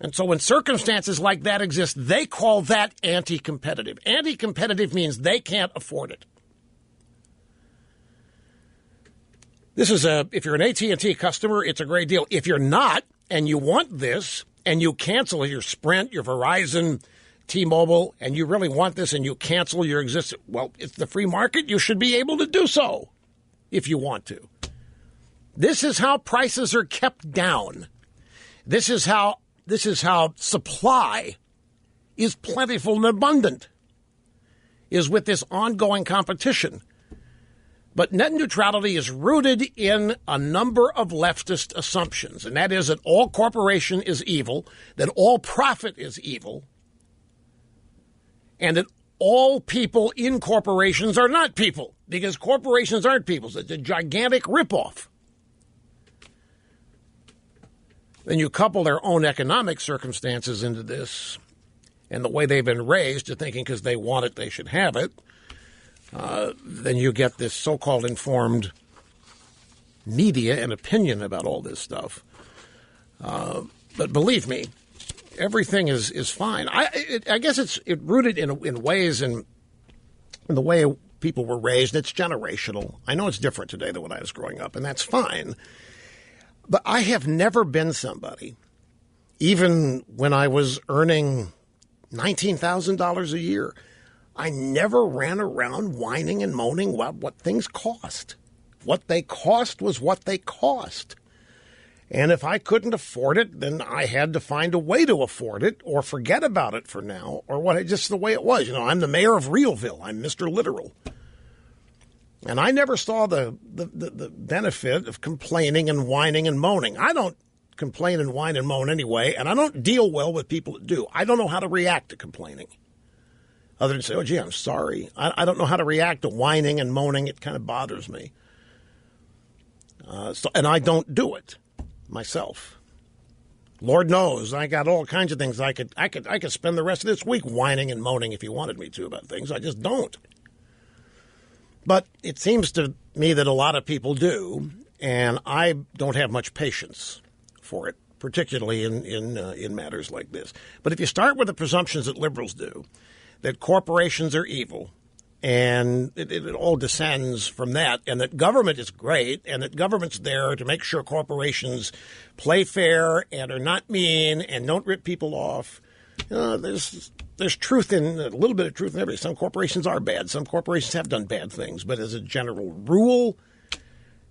And so when circumstances like that exist, they call that anti-competitive. Anti-competitive means they can't afford it. This is if you're an AT&T customer, it's a great deal. If you're not and you want this and you cancel your Sprint, your Verizon, T-Mobile, and you really want this and you cancel your existing, well, it's the free market. You should be able to do so if you want to. This is how prices are kept down. This is how supply is plentiful and abundant, is with this ongoing competition. But net neutrality is rooted in a number of leftist assumptions, and that is that all corporation is evil, that all profit is evil, and that all people in corporations are not people, because corporations aren't people. It's a gigantic ripoff. Then you couple their own economic circumstances into this and the way they've been raised to thinking because they want it, they should have it. Then you get this so-called informed media and opinion about all this stuff. But believe me, everything is fine. I guess it's rooted in ways in the way people were raised. It's generational. I know it's different today than when I was growing up, and that's fine. But I have never been somebody, even when I was earning $19,000 a year, I never ran around whining and moaning about what things cost. What they cost was what they cost. And if I couldn't afford it, then I had to find a way to afford it or forget about it for now, or what, just the way it was. You know, I'm the mayor of Realville. I'm Mr. Literal. And I never saw the benefit of complaining and whining and moaning. I don't complain and whine and moan anyway, and I don't deal well with people that do. I don't know how to react to complaining. Other than say, oh, gee, I'm sorry. I don't know how to react to whining and moaning. It kind of bothers me. And I don't do it myself. Lord knows I got all kinds of things I could spend the rest of this week whining and moaning if you wanted me to about things. I just don't. But it seems to me that a lot of people do, and I don't have much patience for it, particularly in matters like this. But if you start with the presumptions that liberals do, that corporations are evil, and it all descends from that, and that government is great, and that government's there to make sure corporations play fair and are not mean and don't rip people off. There's truth in a little bit of truth in everything. Some corporations are bad. Some corporations have done bad things. But as a general rule,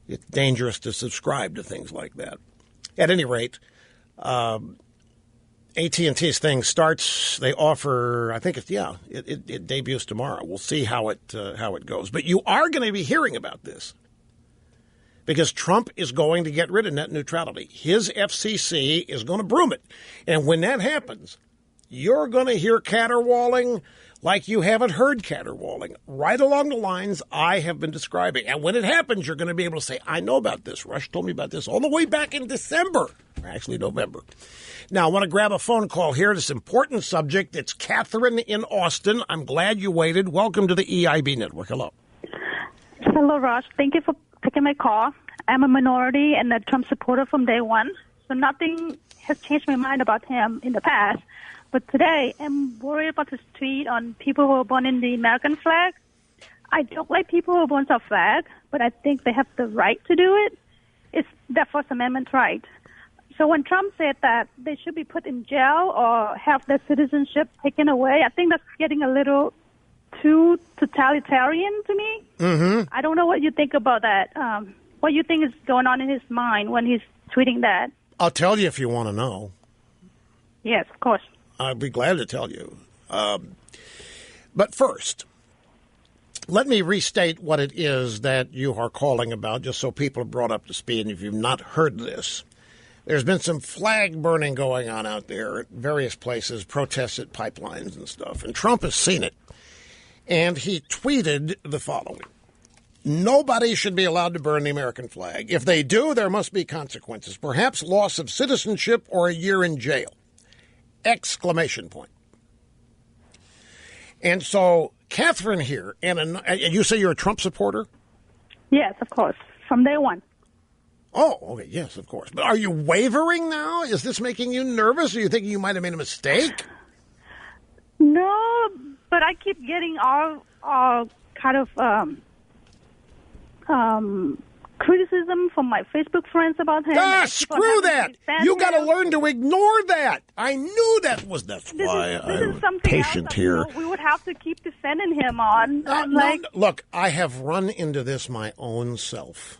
it's dangerous to subscribe to things like that. At any rate, AT&T's thing starts. They offer. I think it debuts tomorrow. We'll see how it goes. But you are going to be hearing about this because Trump is going to get rid of net neutrality. His FCC is going to broom it, and when that happens, you're going to hear caterwauling like you haven't heard caterwauling, right along the lines I have been describing. And when it happens, you're going to be able to say, I know about this. Rush told me about this all the way back in December, or actually November. Now, I want to grab a phone call here. This important subject. It's Catherine in Austin. I'm glad you waited. Welcome to the EIB Network. Hello. Hello, Rush. Thank you for taking my call. I'm a minority and a Trump supporter from day one, so nothing has changed my mind about him in the past. But today, I'm worried about his tweet on people who are born in the American flag. I don't like people who are born to a flag, but I think they have the right to do it. It's their First Amendment right. So when Trump said that they should be put in jail or have their citizenship taken away, I think that's getting a little too totalitarian to me. Mm-hmm. I don't know what you think about that. What you think is going on in his mind when he's tweeting that? I'll tell you if you want to know. Yes, of course. I'd be glad to tell you. But first, let me restate what it is that you are calling about, just so people are brought up to speed. And if you've not heard this, there's been some flag burning going on out there at various places, protests at pipelines and stuff. And Trump has seen it. And he tweeted the following. Nobody should be allowed to burn the American flag. If they do, there must be consequences, perhaps loss of citizenship or a year in jail. Exclamation point. And so Catherine here, and you say you're a Trump supporter? Yes, of course, from day one. Oh, okay, yes, of course. But are you wavering now? Is this making you nervous? Are you thinking you might have made a mistake? No, but I keep getting all kind of criticism from my Facebook friends about him. Screw that! You got to learn to ignore that. I knew that's why I'm patient here. We would have to keep defending him on. No, look, I have run into this my own self.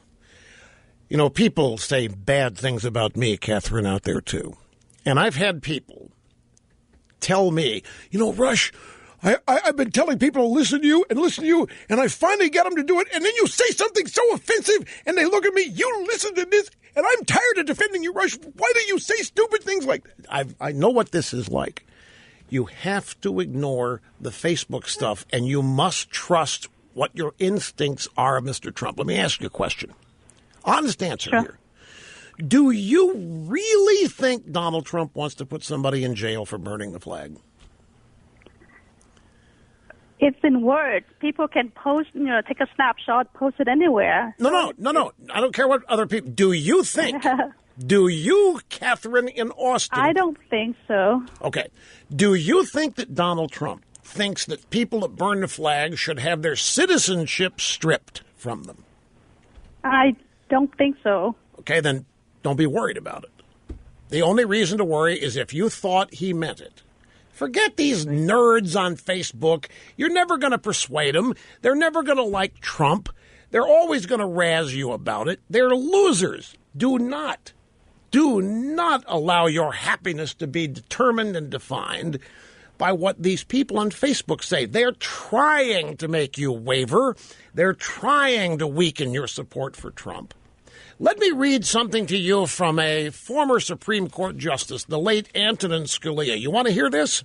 You know, people say bad things about me, Catherine, out there too. And I've had people tell me, you know, Rush, I've been telling people to listen to you, and I finally get them to do it, and then you say something so offensive, and they look at me, you listen to this, and I'm tired of defending you, Rush. Why do you say stupid things like that? I know what this is like. You have to ignore the Facebook stuff, and you must trust what your instincts are, Mr. Trump. Let me ask you a question. Honest answer here. Do you really think Donald Trump wants to put somebody in jail for burning the flag? It's in words. People can post, take a snapshot, post it anywhere. No. I don't care what other people. Do you think? Do you, Catherine in Austin? I don't think so. Okay. Do you think that Donald Trump thinks that people that burn the flag should have their citizenship stripped from them? I don't think so. Okay, then don't be worried about it. The only reason to worry is if you thought he meant it. Forget these nerds on Facebook. You're never going to persuade them. They're never going to like Trump. They're always going to razz you about it. They're losers. Do not allow your happiness to be determined and defined by what these people on Facebook say. They're trying to make you waver. They're trying to weaken your support for Trump. Let me read something to you from a former Supreme Court Justice, the late Antonin Scalia. You want to hear this?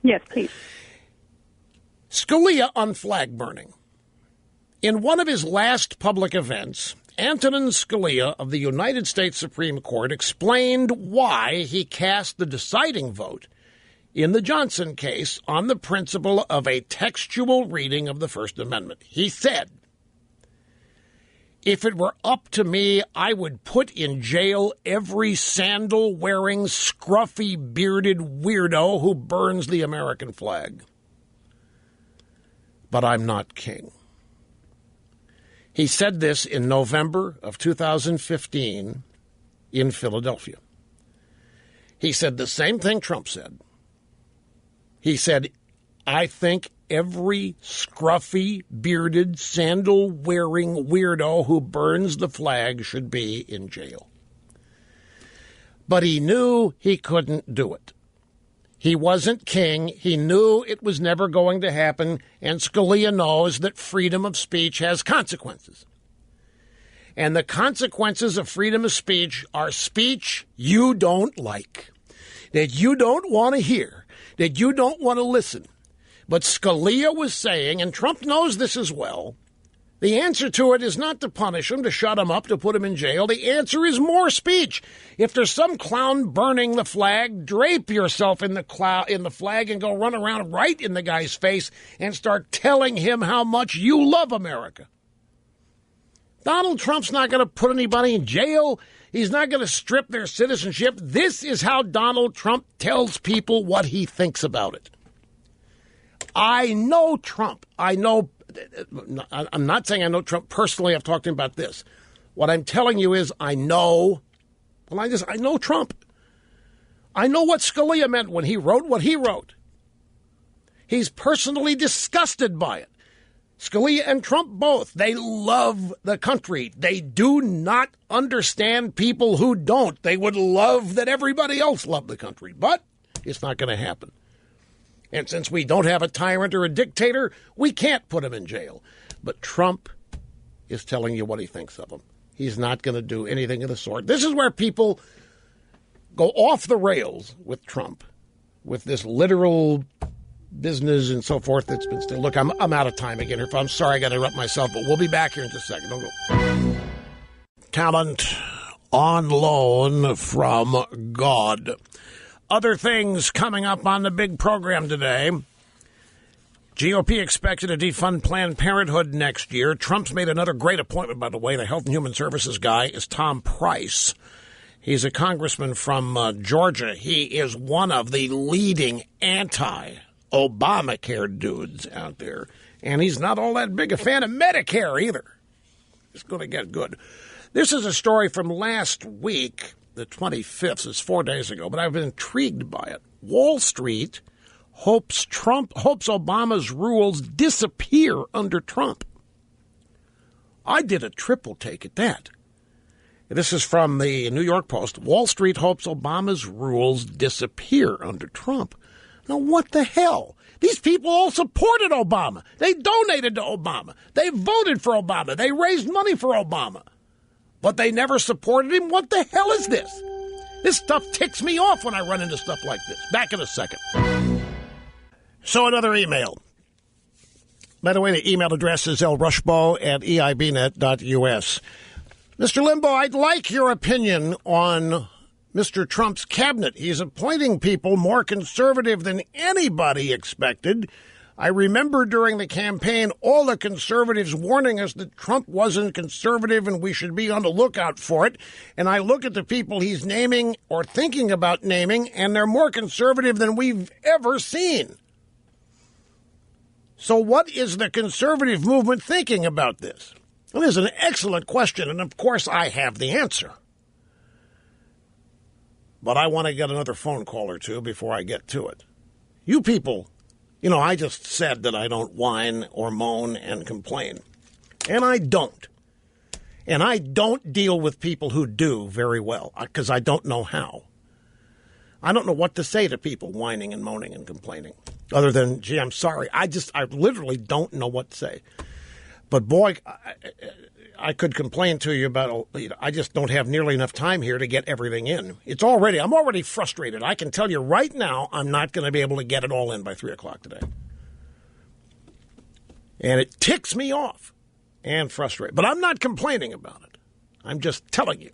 Yes, please. Scalia on flag burning. In one of his last public events, Antonin Scalia of the United States Supreme Court explained why he cast the deciding vote in the Johnson case on the principle of a textual reading of the First Amendment. He said, "If it were up to me, I would put in jail every sandal-wearing, scruffy-bearded weirdo who burns the American flag. But I'm not king." He said this in November of 2015 in Philadelphia. He said the same thing Trump said. He said, "I think every scruffy, bearded, sandal-wearing weirdo who burns the flag should be in jail." But he knew he couldn't do it. He wasn't king. He knew it was never going to happen, and Scalia knows that freedom of speech has consequences. And the consequences of freedom of speech are speech you don't like, that you don't want to hear, that you don't want to listen. But Scalia was saying, and Trump knows this as well, the answer to it is not to punish him, to shut him up, to put him in jail. The answer is more speech. If there's some clown burning the flag, drape yourself in the flag and go run around right in the guy's face and start telling him how much you love America. Donald Trump's not going to put anybody in jail. He's not going to strip their citizenship. This is how Donald Trump tells people what he thinks about it. I know Trump. I'm not saying I know Trump personally. I've talked to him about this. What I'm telling you is I know Trump. I know what Scalia meant when he wrote what he wrote. He's personally disgusted by it. Scalia and Trump both, they love the country. They do not understand people who don't. They would love that everybody else loved the country, but it's not going to happen. And since we don't have a tyrant or a dictator, we can't put him in jail. But Trump is telling you what he thinks of him. He's not going to do anything of the sort. This is where people go off the rails with Trump, with this literal business and so forth that's been still. Look, I'm out of time again here. I'm sorry I got to interrupt myself, but we'll be back here in just a second. Don't go. Talent on loan from God. Other things coming up on the big program today. GOP expected to defund Planned Parenthood next year. Trump's made another great appointment, by the way. The Health and Human Services guy is Tom Price. He's a congressman from Georgia. He is one of the leading anti-Obamacare dudes out there. And he's not all that big a fan of Medicare either. It's going to get good. This is a story from last week, the 25th. It's 4 days ago, but I've been intrigued by it. Wall Street hopes Obama's rules disappear under Trump. I did a triple take at that. This is from the New York Post. Wall Street hopes Obama's rules disappear under Trump. Now, what the hell? These people all supported Obama. They donated to Obama. They voted for Obama. They raised money for Obama. But they never supported him? What the hell is this? This stuff ticks me off when I run into stuff like this. Back in a second. So another email. By the way, the email address is lrushbaugh@eibnet.us. Mr. Limbaugh, I'd like your opinion on Mr. Trump's cabinet. He's appointing people more conservative than anybody expected. I remember during the campaign all the conservatives warning us that Trump wasn't conservative and we should be on the lookout for it. And I look at the people he's naming or thinking about naming, and they're more conservative than we've ever seen. So what is the conservative movement thinking about this? Well, this is an excellent question, and of course I have the answer. But I want to get another phone call or two before I get to it. You people, I just said that I don't whine or moan and complain. And I don't. And I don't deal with people who do very well, because I don't know how. I don't know what to say to people whining and moaning and complaining, other than, gee, I'm sorry. I literally don't know what to say. But boy, I could complain to you about, I just don't have nearly enough time here to get everything in. I'm already frustrated. I can tell you right now, I'm not going to be able to get it all in by 3 o'clock today. And it ticks me off and frustrated. But I'm not complaining about it. I'm just telling you.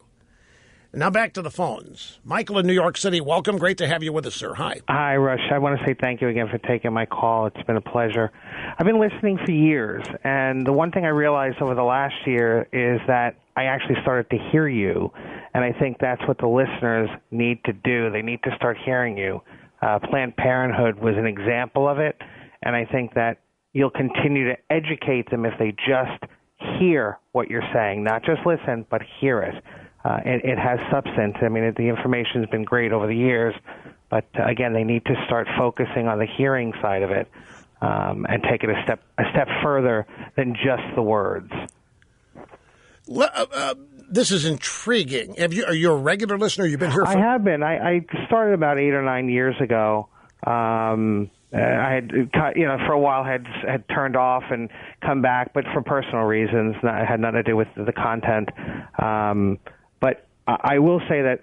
Now back to the phones. Michael in New York City, welcome. Great to have you with us, sir. Hi. Hi, Rush. I want to say thank you again for taking my call. It's been a pleasure. I've been listening for years, and the one thing I realized over the last year is that I actually started to hear you, and I think that's what the listeners need to do. They need to start hearing you. Planned Parenthood was an example of it, and I think that you'll continue to educate them if they just hear what you're saying, not just listen, but hear it. It has substance. I mean, the information's been great over the years, but again, they need to start focusing on the hearing side of it and take it a step further than just the words. This is intriguing. Are you a regular listener? You've been here. I have been. I started about 8 or 9 years ago. I had, for a while had turned off and come back, but for personal reasons. It had nothing to do with the content. But I will say that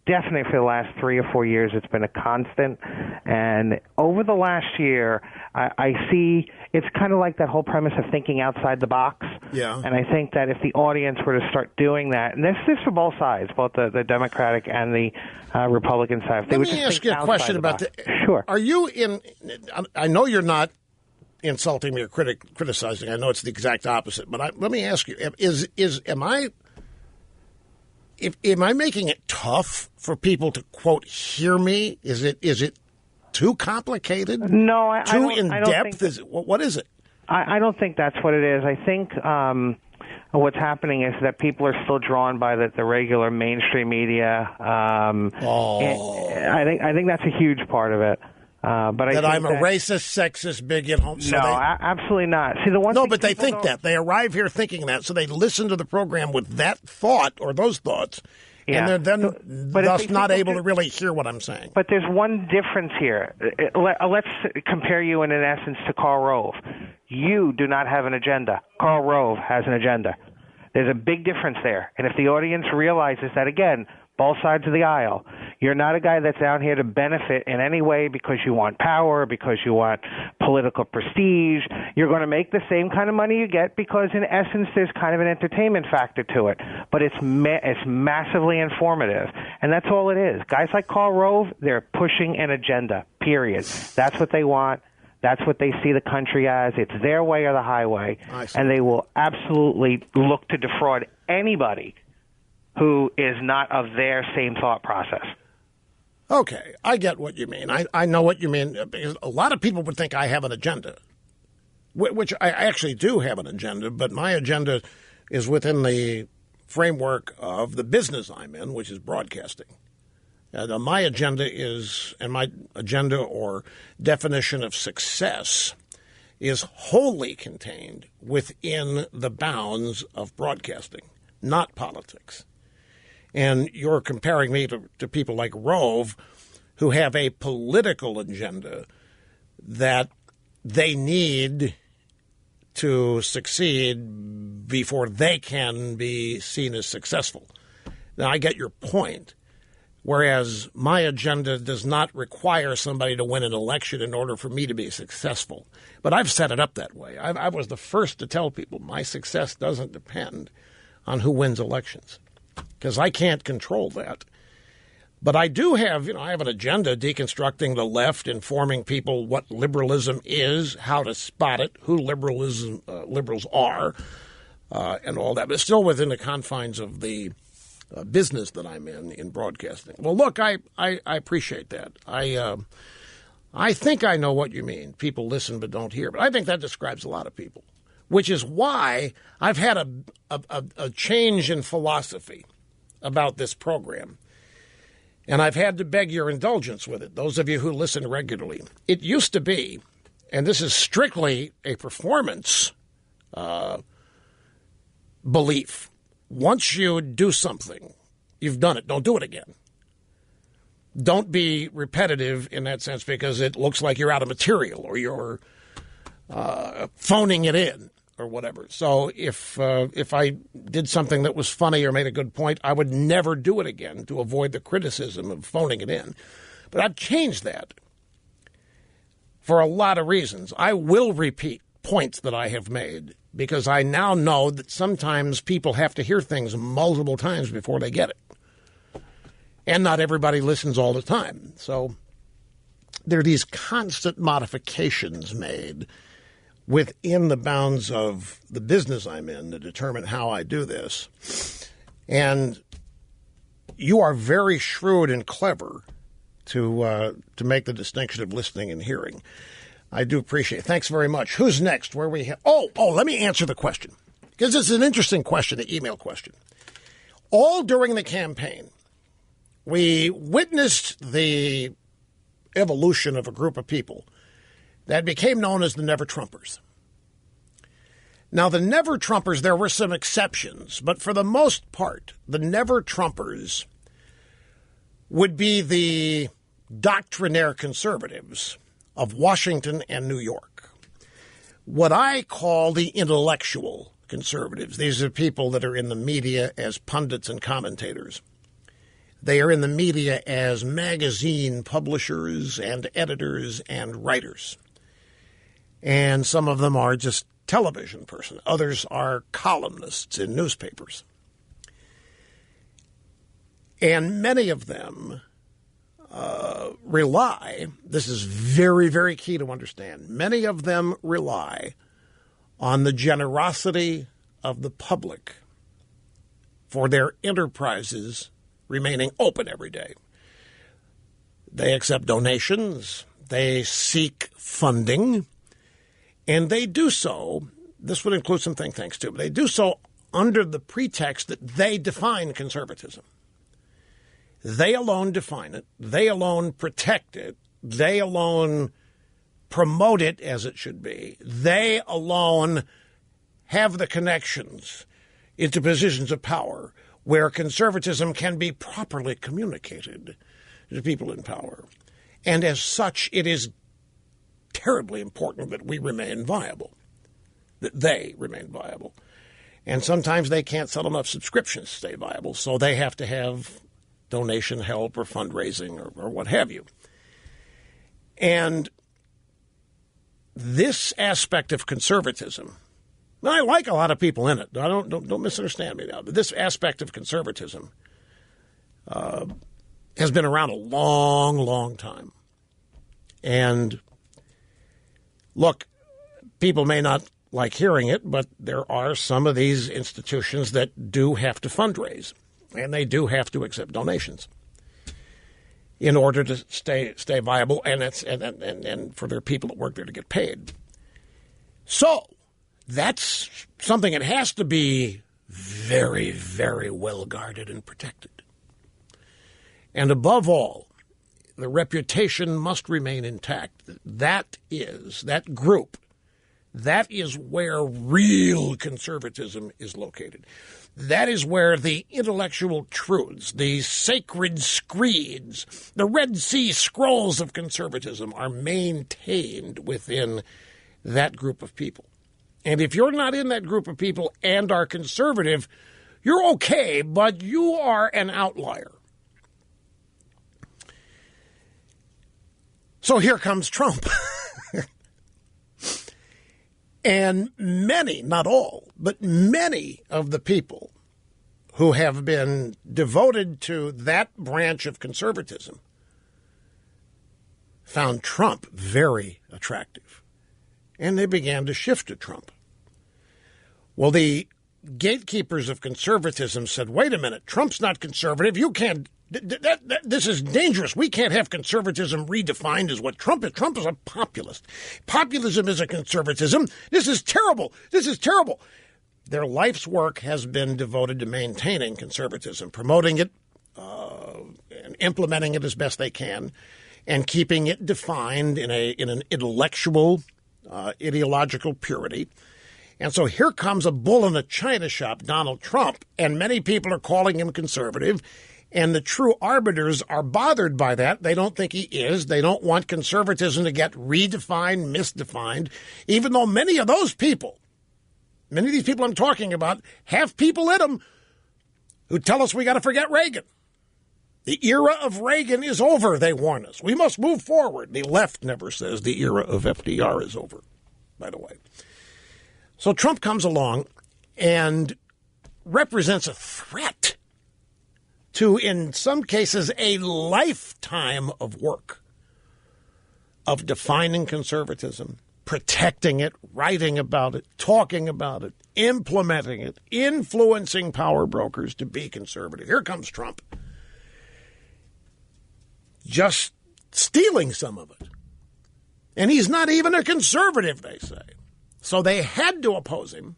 definitely for the last 3 or 4 years, it's been a constant. And over the last year, I see it's kind of like that whole premise of thinking outside the box. Yeah. And I think that if the audience were to start doing that, and this is for both sides, both the Democratic and the Republican side. Let me ask you a question about that. Sure. Are you I know you're not insulting me or criticizing. I know it's the exact opposite. But let me ask you: Am I making it tough for people to, quote, hear me? Is it too complicated? No, too in depth? What is it? I don't think that's what it is. I think what's happening is that people are still drawn by the regular mainstream media. I think that's a huge part of it. But I'm a racist, sexist, bigot. Absolutely not. See, but they think that. They arrive here thinking that, so they listen to the program with that thought or those thoughts, and they're then thus not able to really hear what I'm saying. But there's one difference here. Let's compare you, in essence, to Karl Rove. You do not have an agenda. Karl Rove has an agenda. There's a big difference there. And if the audience realizes that, again, both sides of the aisle. You're not a guy that's out here to benefit in any way because you want power, because you want political prestige. You're going to make the same kind of money you get because, in essence, there's kind of an entertainment factor to it. But it's massively informative, and that's all it is. Guys like Karl Rove, they're pushing an agenda, period. That's what they want. That's what they see the country as. It's their way or the highway, and they will absolutely look to defraud anybody who is not of their same thought process. Okay, I get what you mean. I know what you mean. Because a lot of people would think I have an agenda, which I actually do have an agenda, but my agenda is within the framework of the business I'm in, which is broadcasting. And my agenda or definition of success is wholly contained within the bounds of broadcasting, not politics. And you're comparing me to people like Rove who have a political agenda that they need to succeed before they can be seen as successful. Now, I get your point, whereas my agenda does not require somebody to win an election in order for me to be successful. But I've set it up that way. I was the first to tell people my success doesn't depend on who wins elections, because I can't control that. But I do have, I have an agenda deconstructing the left, informing people what liberalism is, how to spot it, who liberals are, and all that. But it's still within the confines of the business that I'm in broadcasting. Well, look, I appreciate that. I think I know what you mean. People listen but don't hear. But I think that describes a lot of people, which is why I've had a change in philosophy about this program. And I've had to beg your indulgence with it, those of you who listen regularly. It used to be, and this is strictly a performance belief, once you do something, you've done it. Don't do it again. Don't be repetitive in that sense because it looks like you're out of material or you're phoning it in or whatever. So if I did something that was funny or made a good point, I would never do it again to avoid the criticism of phoning it in. But I've changed that for a lot of reasons. I will repeat points that I have made because I now know that sometimes people have to hear things multiple times before they get it. And not everybody listens all the time. So there are these constant modifications made within the bounds of the business I'm in to determine how I do this. And you are very shrewd and clever to make the distinction of listening and hearing. I do appreciate it. Thanks very much. Who's next? Where we have? Let me answer the question, because it's an interesting question, the email question. All during the campaign, we witnessed the evolution of a group of people that became known as the Never Trumpers. Now, the Never Trumpers, there were some exceptions, but for the most part, the Never Trumpers would be the doctrinaire conservatives of Washington and New York. What I call the intellectual conservatives. These are people that are in the media as pundits and commentators. They are in the media as magazine publishers and editors and writers. And some of them are just television person. Others are columnists in newspapers. And many of them rely, this is very, very key to understand, many of them rely on the generosity of the public for their enterprises remaining open every day. They accept donations, they seek funding, and they do so, this would include some think tanks too, but they do so under the pretext that they define conservatism. They alone define it. They alone protect it. They alone promote it as it should be. They alone have the connections into positions of power where conservatism can be properly communicated to people in power. And as such, it is terribly important that we remain viable, that they remain viable. And sometimes they can't sell enough subscriptions to stay viable, so they have to have donation help or fundraising or what have you. And this aspect of conservatism, I like a lot of people in it. Don't misunderstand me now. But this aspect of conservatism has been around a long, long time. And look, people may not like hearing it, but there are some of these institutions that do have to fundraise, and they do have to accept donations in order to stay viable, and for their people that work there to get paid. So that's something that has to be very, very well guarded and protected. And above all, the reputation must remain intact. That group, that is where real conservatism is located. That is where the intellectual truths, the sacred screeds, the Red Sea Scrolls of conservatism are maintained within that group of people. And if you're not in that group of people and are conservative, you're okay, but you are an outlier. So here comes Trump. And many, not all, but many of the people who have been devoted to that branch of conservatism found Trump very attractive. And they began to shift to Trump. Well, the gatekeepers of conservatism said, wait a minute, Trump's not conservative. You can't. This is dangerous. We can't have conservatism redefined as what Trump is. Trump is a populist. Populism is a conservatism. This is terrible. This is terrible. Their life's work has been devoted to maintaining conservatism, promoting it, and implementing it as best they can, and keeping it defined in an intellectual, ideological purity. And so here comes a bull in a china shop, Donald Trump, and many people are calling him conservative. And the true arbiters are bothered by that. They don't think he is. They don't want conservatism to get redefined, misdefined, even though many of these people I'm talking about, have people in them who tell us we got to forget Reagan. The era of Reagan is over, they warn us. We must move forward. The left never says the era of FDR is over, by the way. So Trump comes along and represents a threat to, in some cases, a lifetime of work of defining conservatism, protecting it, writing about it, talking about it, implementing it, influencing power brokers to be conservative. Here comes Trump, just stealing some of it. And he's not even a conservative, they say. So they had to oppose him.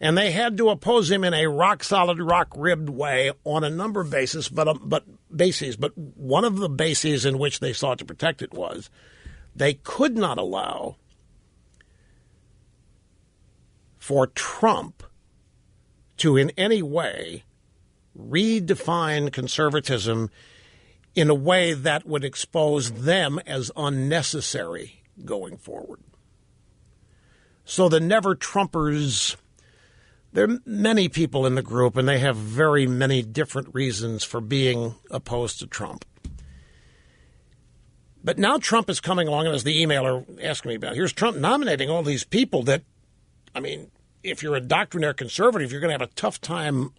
And they had to oppose him in a rock-solid, rock-ribbed way on a number of bases, but one of the bases in which they sought to protect it was they could not allow for Trump to in any way redefine conservatism in a way that would expose them as unnecessary going forward. So the never-Trumpers... There are many people in the group, and they have very many different reasons for being opposed to Trump. But now Trump is coming along, and as the emailer asked me about, here's Trump nominating all these people that, I mean, if you're a doctrinaire conservative, you're going to have a tough time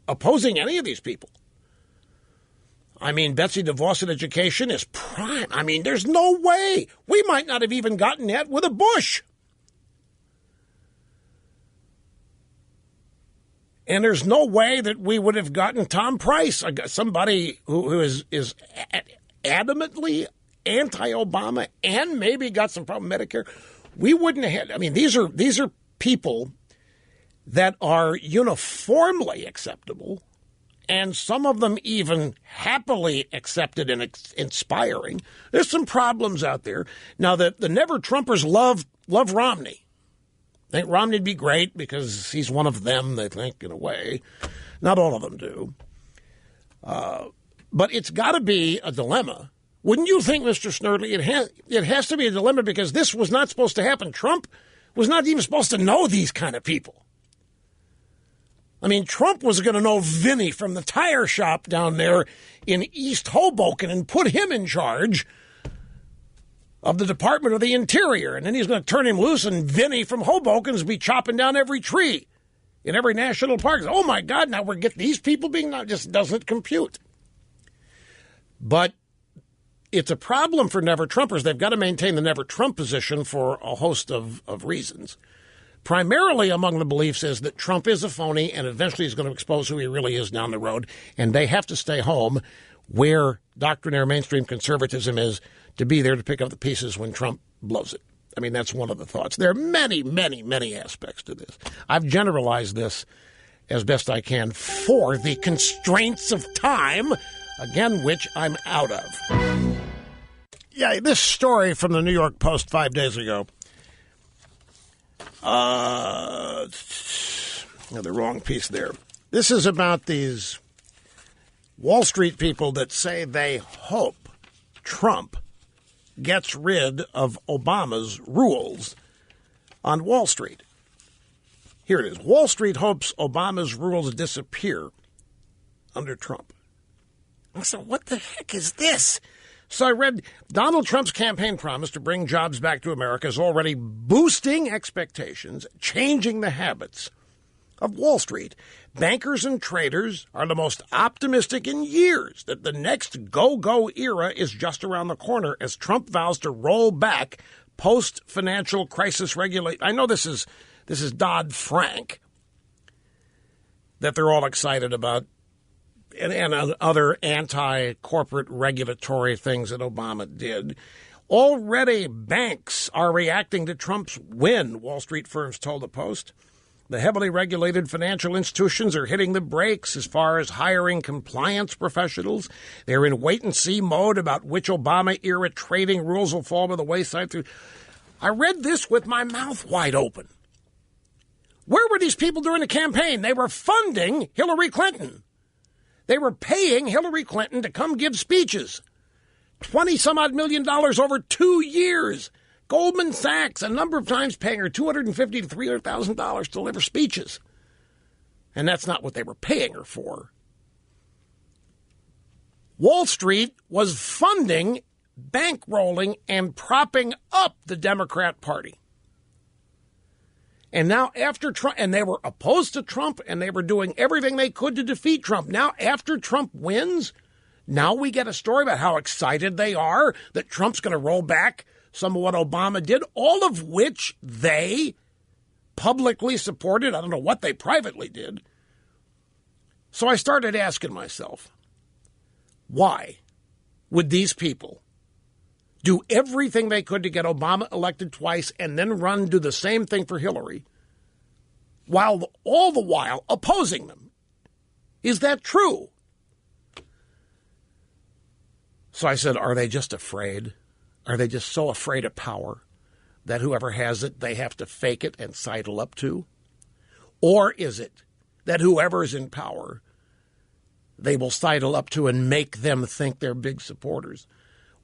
opposing any of these people. I mean, Betsy DeVos in education is prime. I mean, there's no way. We might not have even gotten that with a Bush. And there's no way that we would have gotten Tom Price, somebody who is adamantly anti-Obama and maybe got some problem with Medicare. We wouldn't have had. I mean, these are people that are uniformly acceptable, and some of them even happily accepted and inspiring. There's some problems out there. Now, the never-Trumpers love Romney. I think Romney'd be great because he's one of them, they think, in a way. Not all of them do. But it's got to be a dilemma. Wouldn't you think, Mr. Snerdley, it has to be a dilemma because this was not supposed to happen. Trump was not even supposed to know these kind of people. I mean, Trump was going to know Vinny from the tire shop down there in East Hoboken and put him in charge of the Department of the Interior. And then he's going to turn him loose, and Vinny from Hoboken's be chopping down every tree in every national park. Oh, my God, now we're getting these people being... Now, just doesn't compute. But it's a problem for never-Trumpers. They've got to maintain the never-Trump position for a host of reasons. Primarily among the beliefs is that Trump is a phony and eventually he's going to expose who he really is down the road, and they have to stay home where doctrinaire mainstream conservatism is to be there to pick up the pieces when Trump blows it. I mean, that's one of the thoughts. There are many, many, many aspects to this. I've generalized this as best I can for the constraints of time, again, which I'm out of. Yeah, this story from the New York Post 5 days ago. The wrong piece there. This is about these Wall Street people that say they hope Trump gets rid of Obama's rules on Wall Street. Here it is. Wall Street hopes Obama's rules disappear under Trump. So what the heck is this? So I read Donald Trump's campaign promise to bring jobs back to America is already boosting expectations, changing the habits of Wall Street. Bankers and traders are the most optimistic in years that the next go-go era is just around the corner as Trump vows to roll back post-financial crisis regulation. I know this is Dodd-Frank that they're all excited about, and other anti-corporate regulatory things that Obama did. Already, banks are reacting to Trump's win, Wall Street firms told the Post. The heavily regulated financial institutions are hitting the brakes as far as hiring compliance professionals. They're in wait-and-see mode about which Obama-era trading rules will fall by the wayside. I read this with my mouth wide open. Where were these people during the campaign? They were funding Hillary Clinton. They were paying Hillary Clinton to come give speeches. $20-some-odd million over 2 years. Goldman Sachs, a number of times paying her $250,000 to $300,000 to deliver speeches. And that's not what they were paying her for. Wall Street was funding, bankrolling, and propping up the Democrat Party. And now after Trump, and they were opposed to Trump, and they were doing everything they could to defeat Trump. Now after Trump wins, now we get a story about how excited they are that Trump's going to roll back some of what Obama did, all of which they publicly supported. I don't know what they privately did. So I started asking myself, why would these people do everything they could to get Obama elected twice and then do the same thing for Hillary, while all the while opposing them? Is that true? So I said, are they just afraid? Are they just so afraid of power that whoever has it, they have to fake it and sidle up to? Or is it that whoever is in power, they will sidle up to and make them think they're big supporters?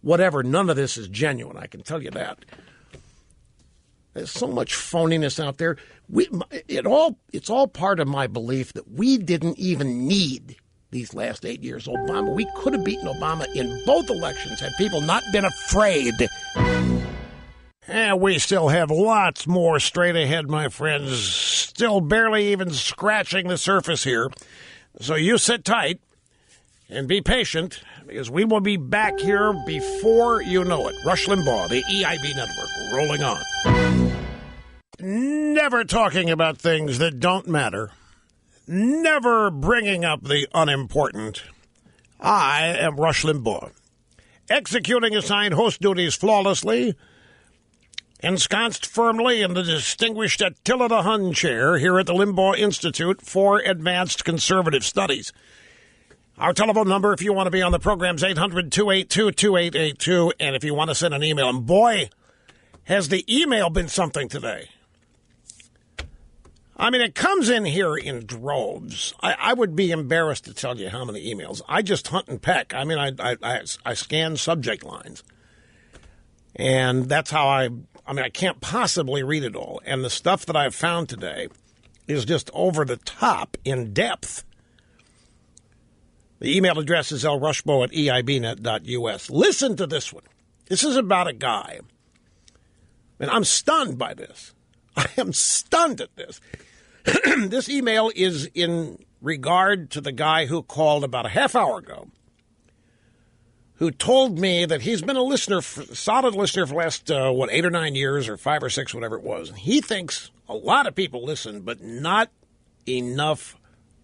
Whatever, none of this is genuine, I can tell you that. There's so much phoniness out there. It's all part of my belief that we didn't even need these last 8 years. Obama, we could have beaten Obama in both elections had people not been afraid. And we still have lots more straight ahead, my friends. Still barely even scratching the surface here. So you sit tight and be patient, because we will be back here before you know it. Rush Limbaugh, the EIB Network, rolling on. Never talking about things that don't matter. Never bringing up the unimportant. I am Rush Limbaugh, executing assigned host duties flawlessly, ensconced firmly in the distinguished Attila the Hun chair here at the Limbaugh Institute for Advanced Conservative Studies. Our telephone number, if you want to be on the program, is 800-282-2882. And if you want to send an email, and boy, has the email been something today. I mean, it comes in here in droves. I would be embarrassed to tell you how many emails. I just hunt and peck. I mean, I scan subject lines. And that's how I can't possibly read it all. And the stuff that I've found today is just over the top in depth. The email address is lrushbo@eibnet.us. Listen to this one. This is about a guy. And I'm stunned by this. I am stunned at this. This email is in regard to the guy who called about a half hour ago, who told me that he's been a listener, solid listener for the last, 8 or 9 years or 5 or 6, whatever it was. And he thinks a lot of people listen, but not enough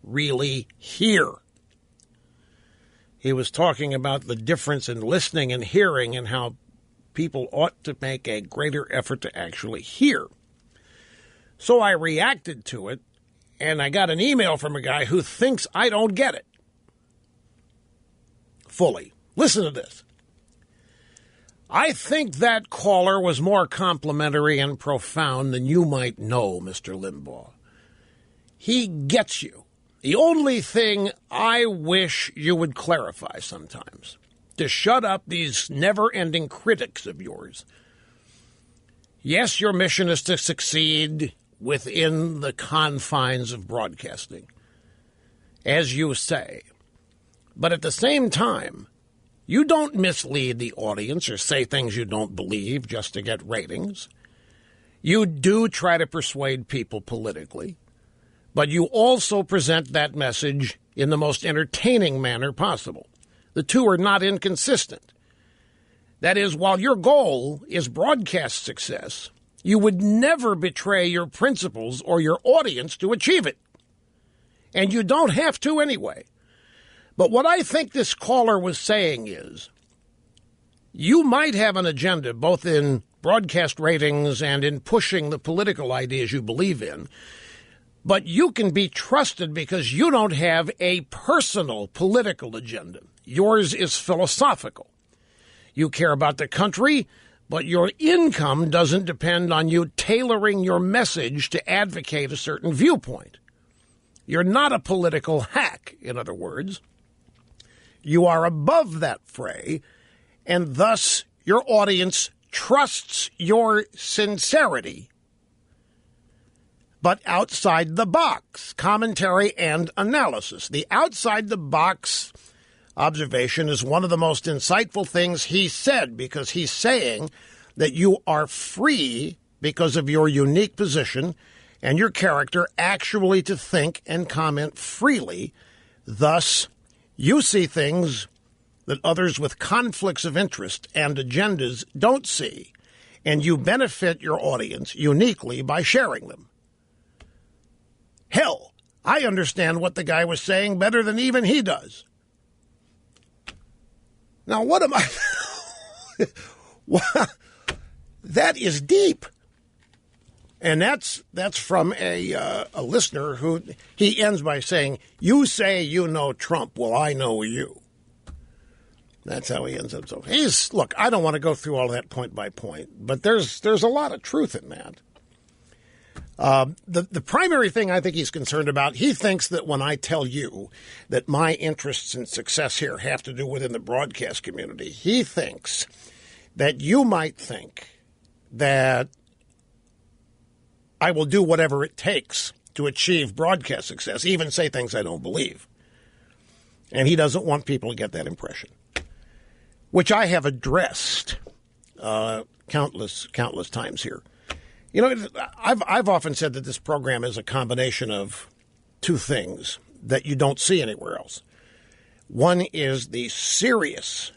really hear. He was talking about the difference in listening and hearing and how people ought to make a greater effort to actually hear. So I reacted to it, and I got an email from a guy who thinks I don't get it fully. Listen to this. I think that caller was more complimentary and profound than you might know, Mr. Limbaugh. He gets you. The only thing I wish you would clarify sometimes, to shut up these never-ending critics of yours. Yes, your mission is to succeed within the confines of broadcasting, as you say. But at the same time, you don't mislead the audience or say things you don't believe just to get ratings. You do try to persuade people politically, but you also present that message in the most entertaining manner possible. The two are not inconsistent. That is, while your goal is broadcast success, you would never betray your principles or your audience to achieve it. And you don't have to anyway. But what I think this caller was saying is, you might have an agenda both in broadcast ratings and in pushing the political ideas you believe in, but you can be trusted because you don't have a personal political agenda. Yours is philosophical. You care about the country, but your income doesn't depend on you tailoring your message to advocate a certain viewpoint. You're not a political hack, in other words. You are above that fray, and thus your audience trusts your sincerity. But outside the box, commentary and analysis. The outside the box observation is one of the most insightful things he said, because he's saying that you are free because of your unique position and your character actually to think and comment freely. Thus, you see things that others with conflicts of interest and agendas don't see, and you benefit your audience uniquely by sharing them. Hell, I understand what the guy was saying better than even he does. Now, what am I... That is deep. And that's from a listener who, he ends by saying, you say you know Trump, well, I know you. That's how he ends up. So look, I don't want to go through all that point by point, but there's a lot of truth in that. The primary thing I think he's concerned about, he thinks that when I tell you that my interests and success here have to do within the broadcast community, he thinks that you might think that I will do whatever it takes to achieve broadcast success, even say things I don't believe. And he doesn't want people to get that impression, which I have addressed countless times here. You know, I've often said that this program is a combination of two things that you don't see anywhere else. One is the serious,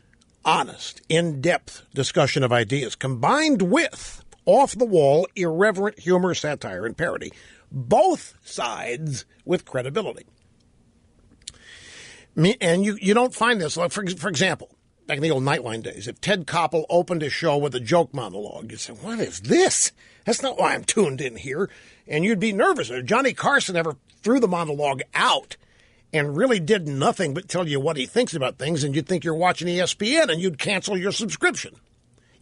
honest, in-depth discussion of ideas combined with off-the-wall, irreverent humor, satire, and parody, both sides with credibility. And you don't find this. Like for example, back in the old Nightline days, if Ted Koppel opened his show with a joke monologue, you'd say, what is this? That's not why I'm tuned in here. And you'd be nervous. If Johnny Carson ever threw the monologue out and really did nothing but tell you what he thinks about things, and you'd think you're watching ESPN and you'd cancel your subscription.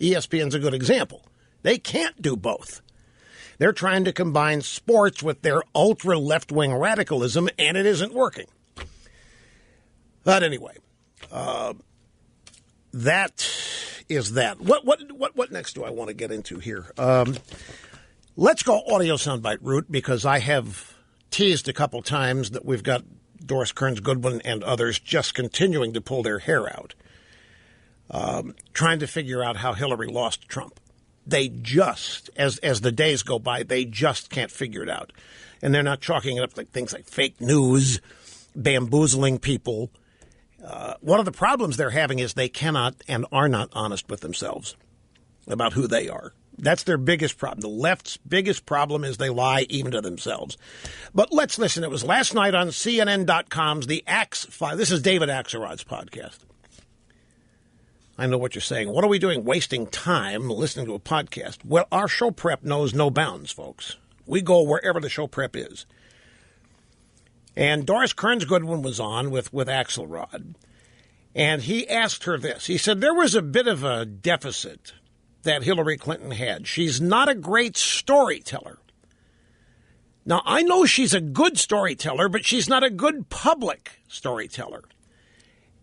ESPN's a good example. They can't do both. They're trying to combine sports with their ultra left-wing radicalism, and it isn't working. But anyway, that is that. What next do I want to get into here? Let's go audio soundbite route, because I have teased a couple times that we've got Doris Kearns Goodwin and others just continuing to pull their hair out, trying to figure out how Hillary lost to Trump. They just, as the days go by, they just can't figure it out. And they're not chalking it up like things like fake news, bamboozling people. One of the problems they're having is they cannot and are not honest with themselves about who they are. That's their biggest problem. The left's biggest problem is they lie even to themselves. But let's listen. It was last night on CNN.com's The Axe File. This is David Axelrod's podcast. I know what you're saying. What are we doing wasting time listening to a podcast? Well, our show prep knows no bounds, folks. We go wherever the show prep is. And Doris Kearns Goodwin was on with Axelrod. And he asked her this. He said there was a bit of a deficit that Hillary Clinton had. She's not a great storyteller. Now, I know she's a good storyteller, but she's not a good public storyteller.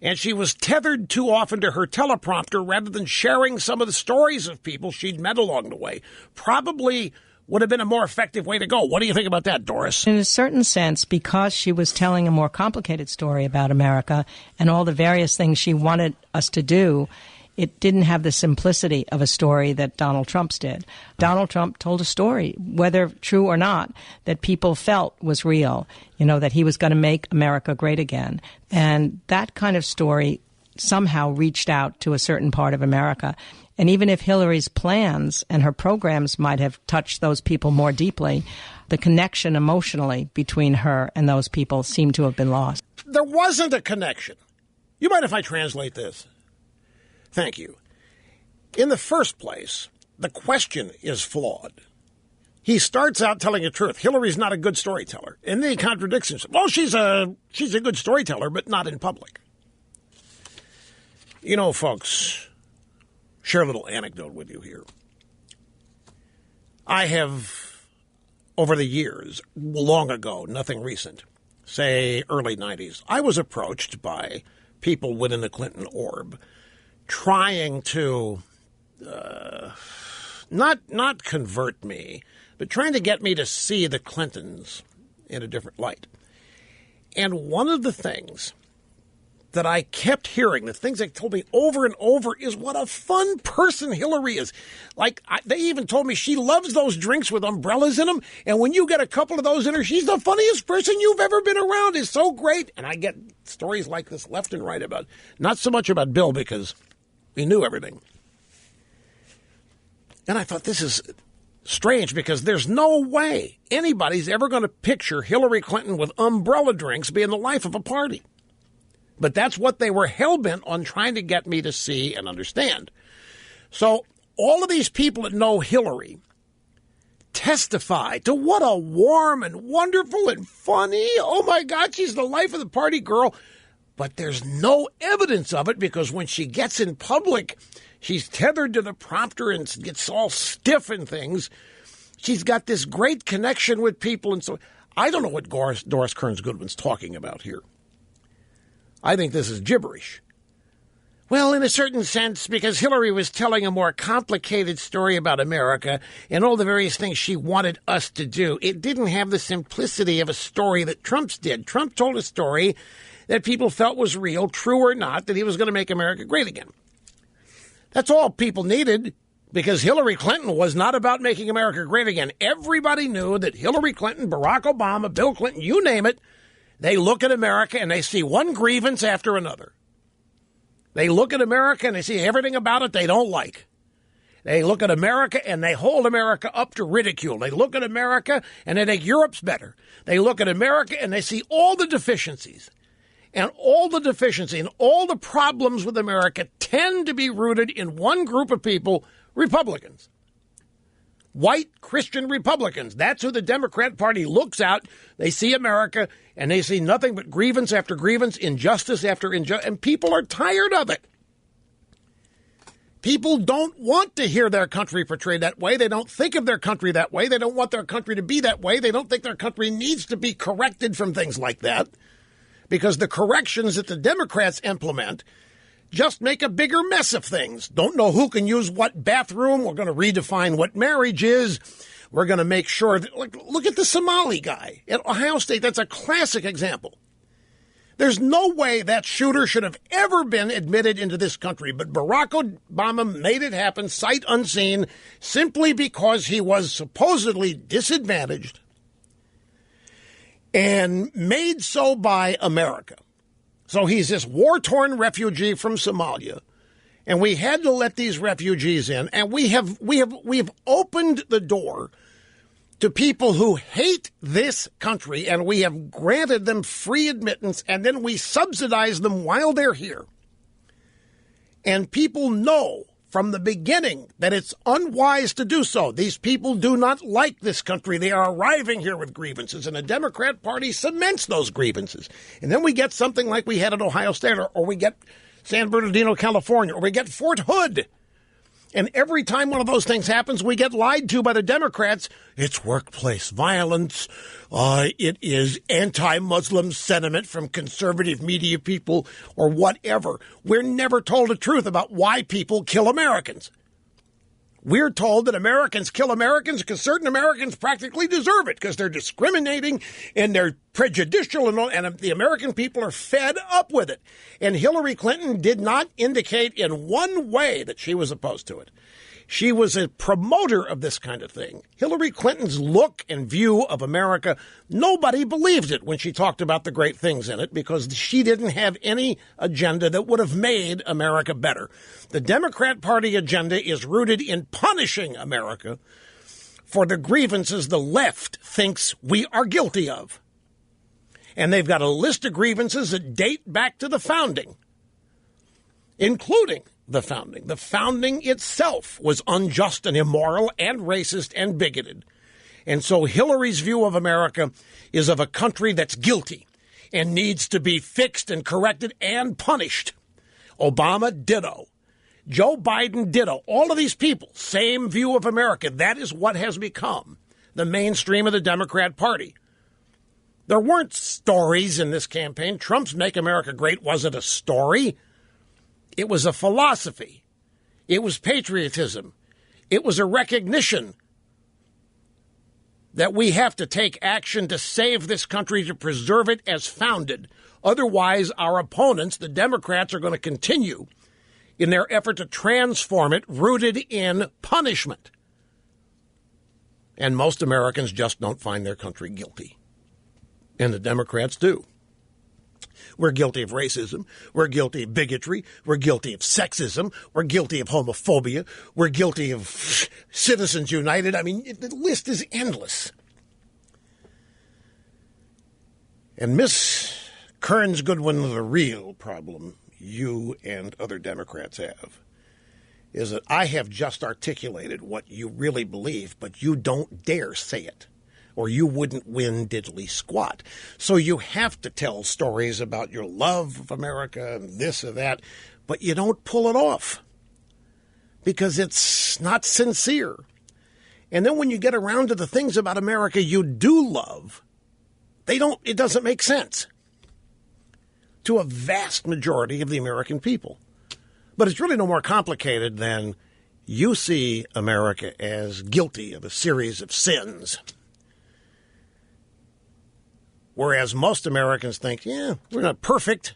And she was tethered too often to her teleprompter rather than sharing some of the stories of people she'd met along the way. Probably would have been a more effective way to go. What do you think about that, Doris? In a certain sense, because she was telling a more complicated story about America and all the various things she wanted us to do, it didn't have the simplicity of a story that Donald Trump's did. Donald Trump told a story, whether true or not, that people felt was real, that he was going to make America great again. And that kind of story somehow reached out to a certain part of America. And even if Hillary's plans and her programs might have touched those people more deeply, the connection emotionally between her and those people seemed to have been lost. There wasn't a connection. You mind if I translate this? Thank you. In the first place, the question is flawed. He starts out telling the truth. Hillary's not a good storyteller. And then he contradicts himself. Well, she's a good storyteller, but not in public. Folks, share a little anecdote with you here. I have, over the years, long ago, nothing recent, say early 90s, I was approached by people within the Clinton orb trying to not convert me, but trying to get me to see the Clintons in a different light. And one of the things that I kept hearing, the things they told me over and over, is what a fun person Hillary is. They even told me she loves those drinks with umbrellas in them, and when you get a couple of those in her, she's the funniest person you've ever been around. It's so great. And I get stories like this left and right about, not so much about Bill because he knew everything. And I thought, this is strange because there's no way anybody's ever going to picture Hillary Clinton with umbrella drinks being the life of a party. But that's what they were hell-bent on trying to get me to see and understand. So all of these people that know Hillary testify to what a warm and wonderful and funny, oh my God, she's the life of the party girl. But there's no evidence of it because when she gets in public, she's tethered to the prompter and gets all stiff and things. She's got this great connection with people. And so I don't know what Doris Kearns Goodwin's talking about here. I think this is gibberish. Well, in a certain sense, because Hillary was telling a more complicated story about America and all the various things she wanted us to do, it didn't have the simplicity of a story that Trump's did. Trump told a story that people felt was real, true or not, that he was going to make America great again. That's all people needed, because Hillary Clinton was not about making America great again. Everybody knew that Hillary Clinton, Barack Obama, Bill Clinton, you name it, they look at America and they see one grievance after another. They look at America and they see everything about it they don't like. They look at America and they hold America up to ridicule. They look at America and they think Europe's better. They look at America and they see all the deficiencies. And all the deficiency and all the problems with America tend to be rooted in one group of people, Republicans. White Christian Republicans. That's who the Democrat Party looks at. They see America and they see nothing but grievance after grievance, injustice after injustice, and people are tired of it. People don't want to hear their country portrayed that way. They don't think of their country that way. They don't want their country to be that way. They don't think their country needs to be corrected from things like that, because the corrections that the Democrats implement just make a bigger mess of things. Don't know who can use what bathroom. We're going to redefine what marriage is. We're going to make sure that, look at the Somali guy at Ohio State. That's a classic example. There's no way that shooter should have ever been admitted into this country, but Barack Obama made it happen sight unseen simply because he was supposedly disadvantaged and made so by America. So he's this war-torn refugee from Somalia, and we had to let these refugees in, and we have opened the door to people who hate this country, and we have granted them free admittance, and then we subsidize them while they're here. And people know from the beginning that it's unwise to do so. These people do not like this country. They are arriving here with grievances, and the Democrat Party cements those grievances. And then we get something like we had at Ohio State, or we get San Bernardino, California, or we get Fort Hood. And every time one of those things happens, we get lied to by the Democrats. It's workplace violence. It is anti-Muslim sentiment from conservative media people or whatever. We're never told the truth about why people kill Americans. We're told that Americans kill Americans because certain Americans practically deserve it because they're discriminating and they're prejudicial, and the American people are fed up with it. And Hillary Clinton did not indicate in one way that she was opposed to it. She was a promoter of this kind of thing. Hillary Clinton's look and view of America, nobody believed it when she talked about the great things in it because she didn't have any agenda that would have made America better. The Democrat Party agenda is rooted in punishing America for the grievances the left thinks we are guilty of. And they've got a list of grievances that date back to the founding, including the founding. The founding itself was unjust and immoral and racist and bigoted. And so Hillary's view of America is of a country that's guilty and needs to be fixed and corrected and punished. Obama, ditto. Joe Biden, ditto. All of these people, same view of America. That is what has become the mainstream of the Democrat Party. There weren't stories in this campaign. Trump's Make America Great wasn't a story. It was a philosophy. It was patriotism. It was a recognition that we have to take action to save this country, to preserve it as founded. Otherwise, our opponents, the Democrats, are going to continue in their effort to transform it, rooted in punishment. And most Americans just don't find their country guilty. And the Democrats do. We're guilty of racism. We're guilty of bigotry. We're guilty of sexism. We're guilty of homophobia. We're guilty of Citizens United. I mean, the list is endless. And Miss Kearns Goodwin, the real problem you and other Democrats have is that I have just articulated what you really believe, but you don't dare say it, or you wouldn't win diddly squat. So you have to tell stories about your love of America and this or that, but you don't pull it off because it's not sincere. And then when you get around to the things about America you do love, it doesn't make sense to a vast majority of the American people. But it's really no more complicated than you see America as guilty of a series of sins. Whereas most Americans think, yeah, we're not perfect,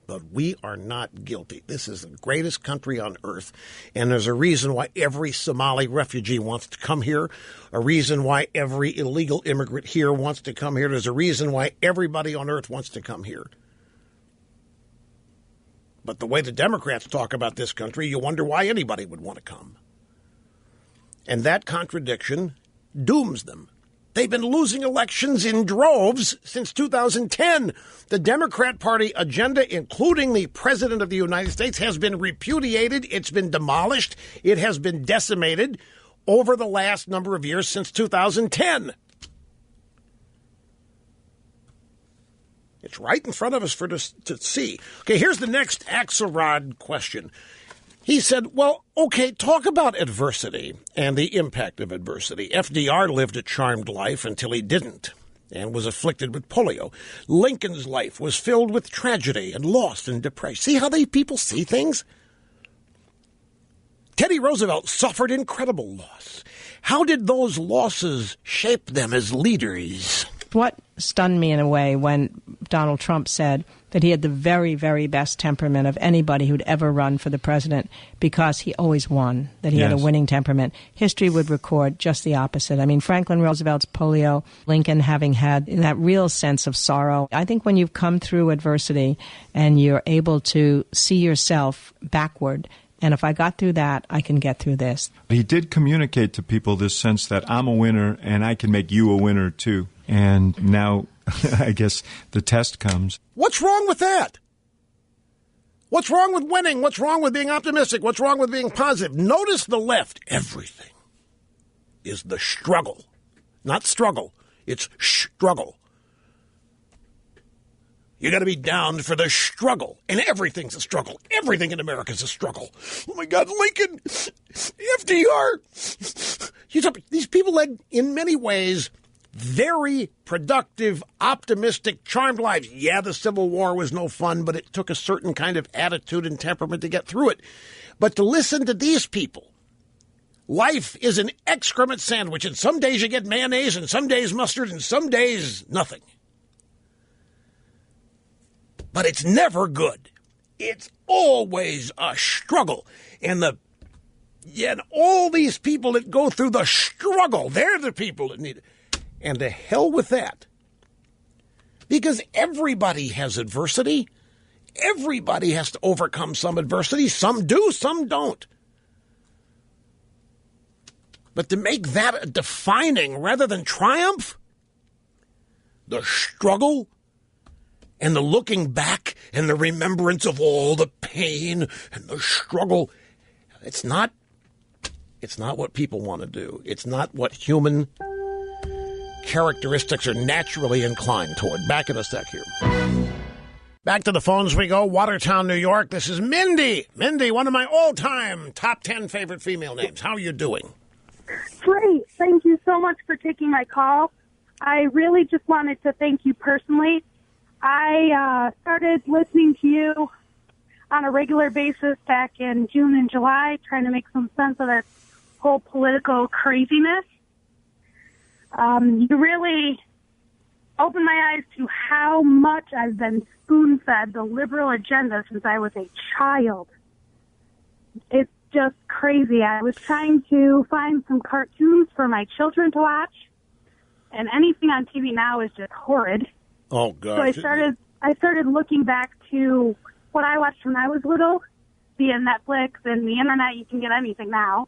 but we are not guilty. This is the greatest country on earth, and there's a reason why every Somali refugee wants to come here, a reason why every illegal immigrant here wants to come here. There's a reason why everybody on earth wants to come here. But the way the Democrats talk about this country, you wonder why anybody would want to come. And that contradiction dooms them. They've been losing elections in droves since 2010. The Democrat Party agenda, including the President of the United States, has been repudiated. It's been demolished. It has been decimated over the last number of years since 2010. It's right in front of us for us to see. Okay, here's the next Axelrod question. He said, well, okay, talk about adversity and the impact of adversity. FDR lived a charmed life until he didn't and was afflicted with polio. Lincoln's life was filled with tragedy and loss and depression. See how these people see things? Teddy Roosevelt suffered incredible loss. How did those losses shape them as leaders? What stunned me in a way when Donald Trump said that he had the very, very best temperament of anybody who'd ever run for the president because he always won, that he had a winning temperament. History would record just the opposite. I mean, Franklin Roosevelt's polio, Lincoln having had that real sense of sorrow. I think when you've come through adversity and you're able to see yourself backward, and if I got through that, I can get through this. He did communicate to people this sense that I'm a winner and I can make you a winner too. And now, I guess, the test comes. What's wrong with that? What's wrong with winning? What's wrong with being optimistic? What's wrong with being positive? Notice the left. Everything is the struggle. Not struggle. It's struggle. You got to be down for the struggle. And everything's a struggle. Everything in America is a struggle. Oh, my God, Lincoln, FDR. These people led, in many ways, very productive, optimistic, charmed lives. Yeah, the Civil War was no fun, but it took a certain kind of attitude and temperament to get through it. But to listen to these people, life is an excrement sandwich, and some days you get mayonnaise, and some days mustard, and some days nothing. But it's never good. It's always a struggle. And all these people that go through the struggle, they're the people that need it. And to hell with that. Because everybody has adversity. Everybody has to overcome some adversity. Some do, some don't. But to make that a defining rather than triumph, the struggle and the looking back and the remembrance of all the pain and the struggle, it's not what people want to do. It's not what human characteristics are naturally inclined toward. Back in a sec here. Back to the phones we go. Watertown, New York. This is Mindy. Mindy, one of my all-time top 10 favorite female names. How are you doing? Great. Thank you so much for taking my call. I really just wanted to thank you personally. I started listening to you on a regular basis back in June and July, trying to make some sense of this whole political craziness. You really opened my eyes to how much I've been spoon-fed the liberal agenda since I was a child. It's just crazy. I was trying to find some cartoons for my children to watch, and anything on TV now is just horrid. Oh, God. So I started looking back to what I watched when I was little, via Netflix and the internet. You can get anything now.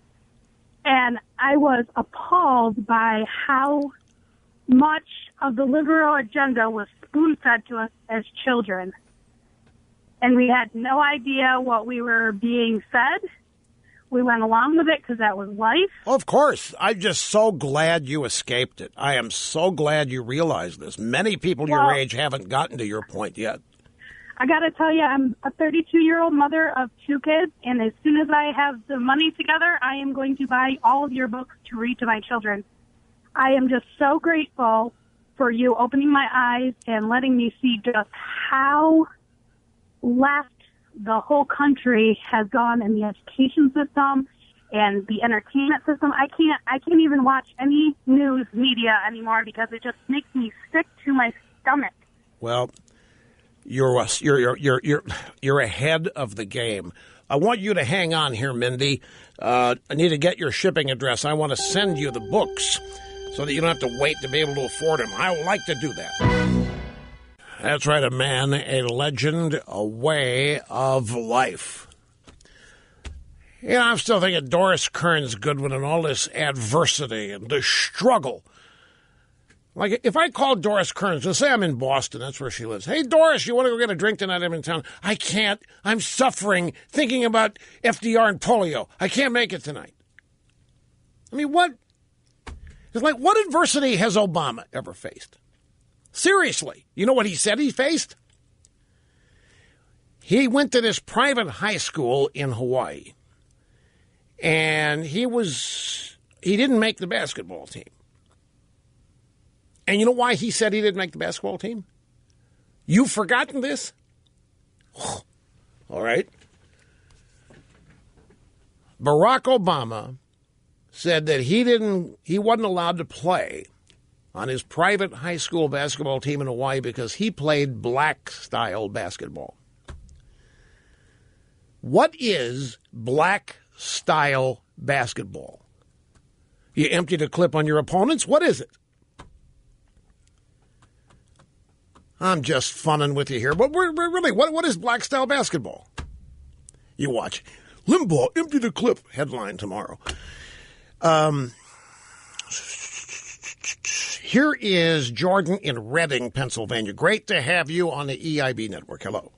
And I was appalled by how much of the liberal agenda was spoon-fed to us as children. And we had no idea what we were being fed. We went along with it because that was life. Of course. I'm just so glad you escaped it. I am so glad you realized this. Many people your age haven't gotten to your point yet. I got to tell you, I'm a 32-year-old mother of 2 kids, and as soon as I have the money together, I am going to buy all of your books to read to my children. I am just so grateful for you opening my eyes and letting me see just how left the whole country has gone in the education system and the entertainment system. I can't even watch any news media anymore because it just makes me sick to my stomach. Well, you're ahead of the game. I want you to hang on here, Mindy. I need to get your shipping address. I want to send you the books so that you don't have to wait to be able to afford them. I would like to do that. That's right, a man, a legend, a way of life. You know, I'm still thinking Doris Kearns Goodwin and all this adversity and the struggle. Like, if I called Doris Kearns, let's say I'm in Boston, that's where she lives. Hey, Doris, you want to go get a drink tonight? I'm in town. I can't. I'm suffering, thinking about FDR and polio. I can't make it tonight. I mean, what? It's like, what adversity has Obama ever faced? Seriously. You know what he said he faced? He went to this private high school in Hawaii, and he didn't make the basketball team. And you know why he said he didn't make the basketball team? You've forgotten this? All right. Barack Obama said that he wasn't allowed to play on his private high school basketball team in Hawaii because he played black-style basketball. What is black-style basketball? You emptied a clip on your opponents? What is it? I'm just funning with you here, but we're really, what is black-style basketball? You watch. Limbaugh emptied a clip. Headline tomorrow. Here is Jordan in Reading, Pennsylvania. Great to have you on the EIB network. Hello.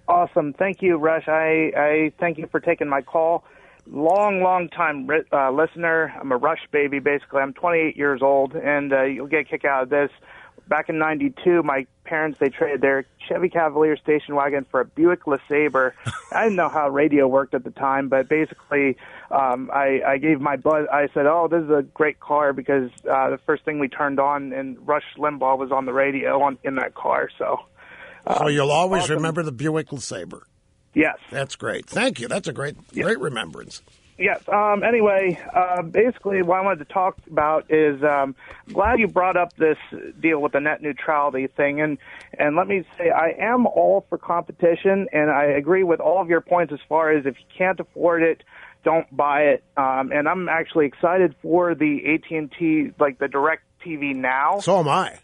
Awesome. Thank you, Rush. I thank you for taking my call. Long time listener. I'm a Rush baby, basically. I'm 28 years old, and you'll get a kick out of this. Back in 92, my parents, they traded their Chevy Cavalier station wagon for a Buick LeSabre. I didn't know how radio worked at the time, but basically I gave my bud, I said, oh, this is a great car because the first thing we turned on, and Rush Limbaugh was on the radio in that car. So you'll always remember the Buick LeSabre. Yes. That's great. Thank you. That's a great remembrance. Yes. Anyway, basically what I wanted to talk about is I'm glad you brought up this deal with the net neutrality thing. And let me say I am all for competition, and I agree with all of your points as far as if you can't afford it, don't buy it. And I'm actually excited for the AT&T, like the Direct TV Now. So am I.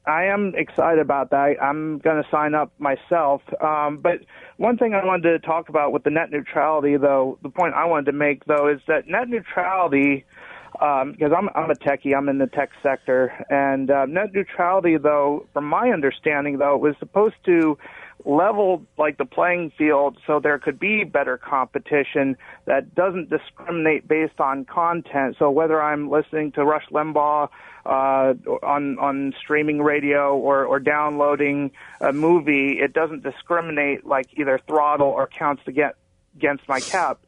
I am excited about that. I'm going to sign up myself. But one thing I wanted to talk about with the net neutrality, though, the point I wanted to make, though, is that net neutrality, because I'm a techie, I'm in the tech sector, and net neutrality, though, from my understanding, though, was supposed to level like the playing field so there could be better competition that doesn't discriminate based on content. So whether I'm listening to Rush Limbaugh on streaming radio or downloading a movie, it doesn't discriminate like either throttle or counts against my cap.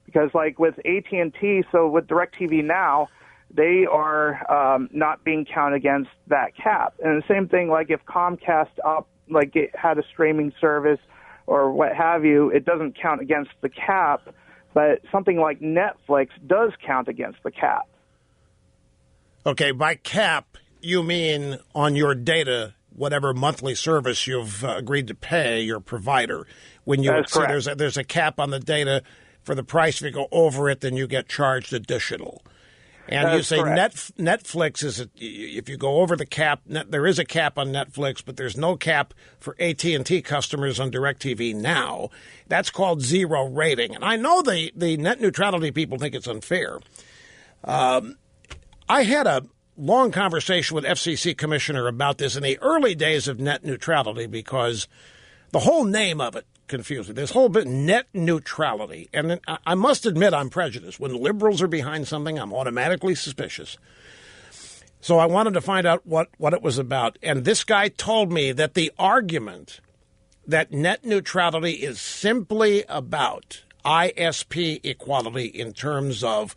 Because like with AT&T, so with DirecTV Now, they are not being counted against that cap. And the same thing, like if Comcast like it had a streaming service or what have you, it doesn't count against the cap, but something like Netflix does count against the cap. Okay, by cap, you mean on your data, whatever monthly service you've agreed to pay your provider. When you so there's a cap on the data for the price. If you go over it, then you get charged additional. And you say Netflix is if you go over the cap, there is a cap on Netflix, but there's no cap for AT&T customers on DirecTV Now. That's called zero rating. And I know the net neutrality people think it's unfair. I had a long conversation with FCC Commissioner about this in the early days of net neutrality because the whole name of it confused me. This whole bit, net neutrality. And I must admit I'm prejudiced. When liberals are behind something, I'm automatically suspicious. So I wanted to find out what it was about. And this guy told me that the argument that net neutrality is simply about ISP equality in terms of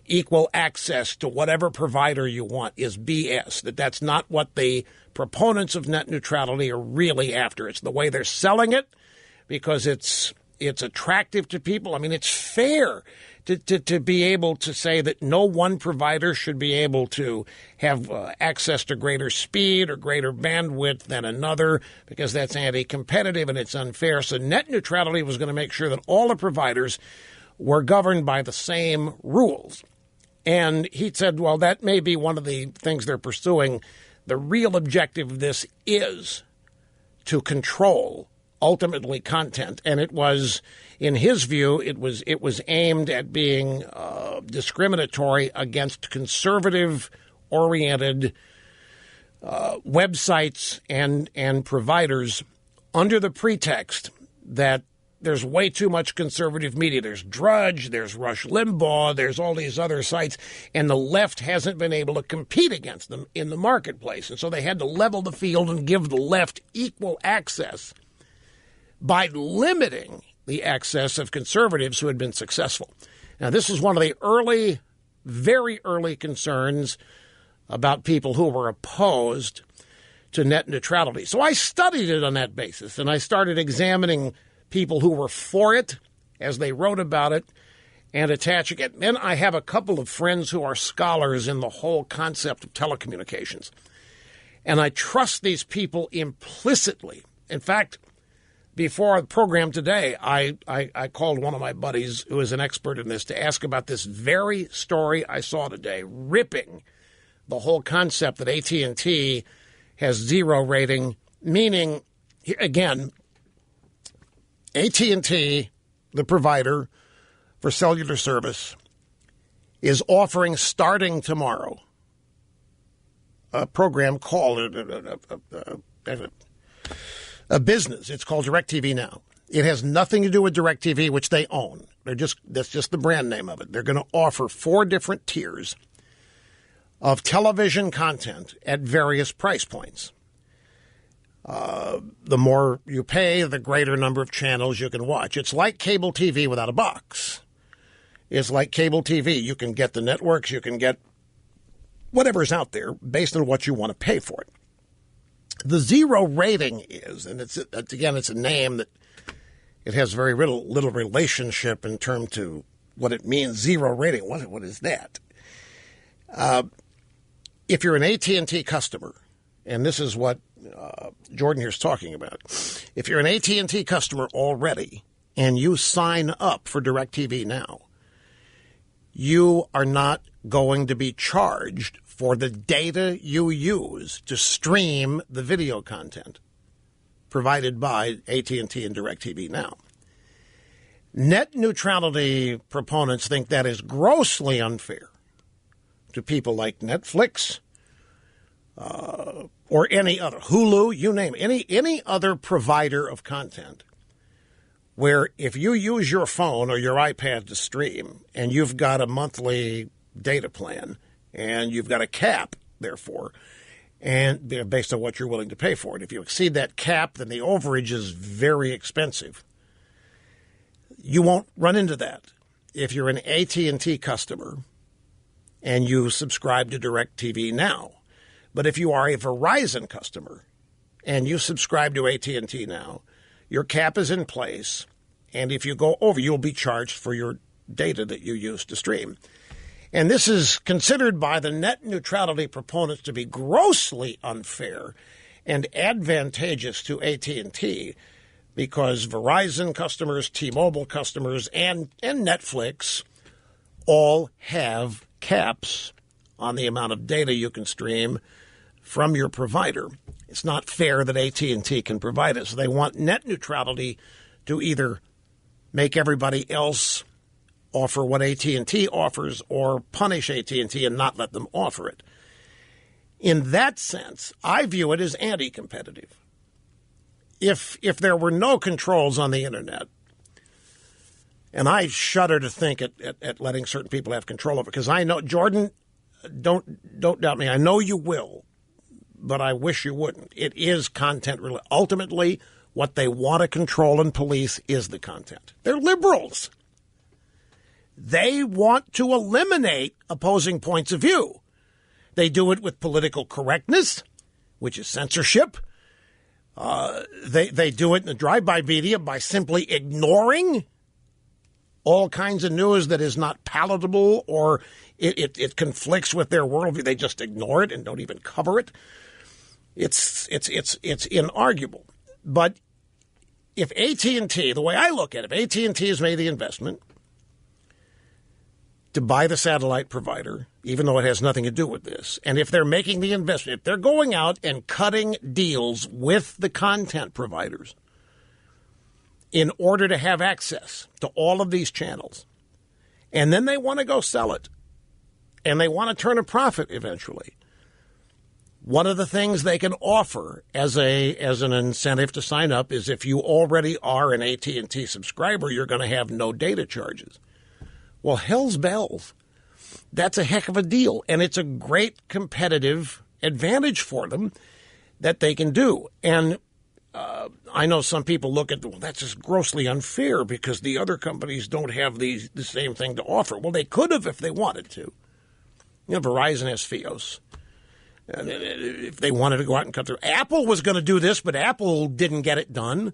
equal access to whatever provider you want is BS, that's not what the proponents of net neutrality are really after. It's the way they're selling it because it's attractive to people. I mean, it's fair to be able to say that no one provider should be able to have access to greater speed or greater bandwidth than another because that's anti-competitive and it's unfair. So net neutrality was going to make sure that all the providers were governed by the same rules. And he said, well, that may be one of the things they're pursuing. The real objective of this is to control, ultimately, content. And it was, in his view, it was aimed at being discriminatory against conservative-oriented websites and providers under the pretext that there's way too much conservative media. There's Drudge, there's Rush Limbaugh, there's all these other sites, and the left hasn't been able to compete against them in the marketplace. And so they had to level the field and give the left equal access by limiting the access of conservatives who had been successful. Now, this is one of the early, very early concerns about people who were opposed to net neutrality. So I studied it on that basis, and I started examining people who were for it as they wrote about it and attaching it. Then I have a couple of friends who are scholars in the whole concept of telecommunications. And I trust these people implicitly. In fact, before the program today, I called one of my buddies who is an expert in this to ask about this very story I saw today, ripping the whole concept that AT&T has zero rating, meaning, again, AT&T, the provider for cellular service, is offering starting tomorrow a program called a business. It's called DirecTV Now. It has nothing to do with DirecTV, which they own. That's just the brand name of it. They're going to offer 4 different tiers of television content at various price points. The more you pay, the greater number of channels you can watch. It's like cable TV without a box. It's like cable TV. You can get the networks, you can get whatever's out there based on what you want to pay for it. The zero rating is, and it's a name that it has very little relationship in terms to what it means. Zero rating. What is that? If you're an AT&T customer, and this is what Jordan here is talking about, if you're an AT&T customer already and you sign up for DirecTV Now, you are not going to be charged for the data you use to stream the video content provided by AT&T and DirecTV Now. Net neutrality proponents think that is grossly unfair to people like Netflix or any other, Hulu, you name it, any other provider of content, where if you use your phone or your iPad to stream and you've got a monthly data plan and you've got a cap, therefore, and based on what you're willing to pay for it. If you exceed that cap, then the overage is very expensive. You won't run into that if you're an AT&T customer and you subscribe to DirecTV Now. But if you are a Verizon customer and you subscribe to AT&T Now, your cap is in place, and if you go over, you'll be charged for your data that you use to stream. And this is considered by the net neutrality proponents to be grossly unfair and advantageous to AT&T because Verizon customers, T-Mobile customers, and Netflix all have caps on the amount of data you can stream from your provider. It's not fair that AT&T can provide it. So they want net neutrality to either make everybody else offer what AT&T offers or punish AT&T and not let them offer it. In that sense, I view it as anti-competitive. If there were no controls on the Internet, and I shudder to think at letting certain people have control of it, because I know, Jordan, don't doubt me, I know you will, but I wish you wouldn't. It is content related. Ultimately, what they want to control and police is the content. They're liberals. They want to eliminate opposing points of view. They do it with political correctness, which is censorship. They do it in the drive-by media by simply ignoring all kinds of news that is not palatable or it conflicts with their worldview. They just ignore it and don't even cover it. It's inarguable. But if AT&T, the way I look at it, if AT&T has made the investment to buy the satellite provider, even though it has nothing to do with this, and if they're making the investment, if they're going out and cutting deals with the content providers in order to have access to all of these channels, and then they want to go sell it, and they want to turn a profit eventually, one of the things they can offer as an incentive to sign up is if you already are an AT&T subscriber, you're going to have no data charges. Well, hell's bells. That's a heck of a deal, and it's a great competitive advantage for them that they can do. And I know some people look at, well, that's just grossly unfair because the other companies don't have the same thing to offer. Well, they could have if they wanted to. You know, Verizon has Fios. And if they wanted to go out and cut through. Apple was going to do this, but Apple didn't get it done.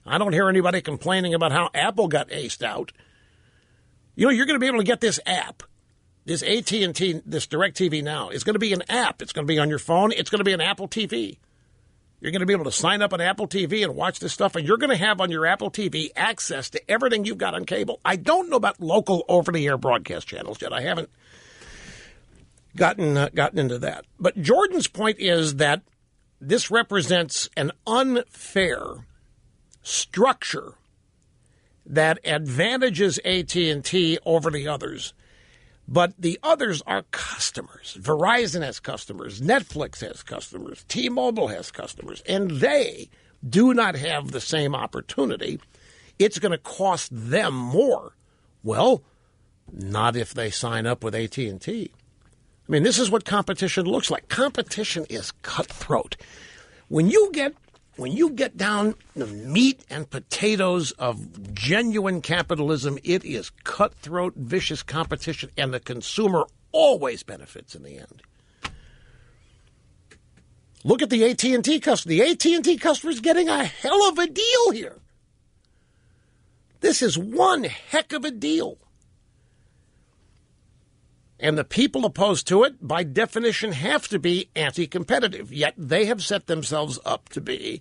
I don't hear anybody complaining about how Apple got aced out. You're going to be able to get this app, this AT&T, this DirecTV Now. It's going to be an app. It's going to be on your phone. It's going to be an Apple TV. You're going to be able to sign up on Apple TV and watch this stuff, and you're going to have on your Apple TV access to everything you've got on cable. I don't know about local over-the-air broadcast channels yet. I haven't gotten into that. But Jordan's point is that this represents an unfair structure that advantages AT&T over the others. But the others are customers. Verizon has customers. Netflix has customers. T-Mobile has customers. And they do not have the same opportunity. It's going to cost them more. Well, not if they sign up with AT&T. I mean, this is what competition looks like. Competition is cutthroat. When you get down the meat and potatoes of genuine capitalism, it is cutthroat, vicious competition, and the consumer always benefits in the end. Look at the AT&T customer. The AT&T customer is getting a hell of a deal here. This is one heck of a deal. And the people opposed to it, by definition, have to be anti-competitive. Yet they have set themselves up to be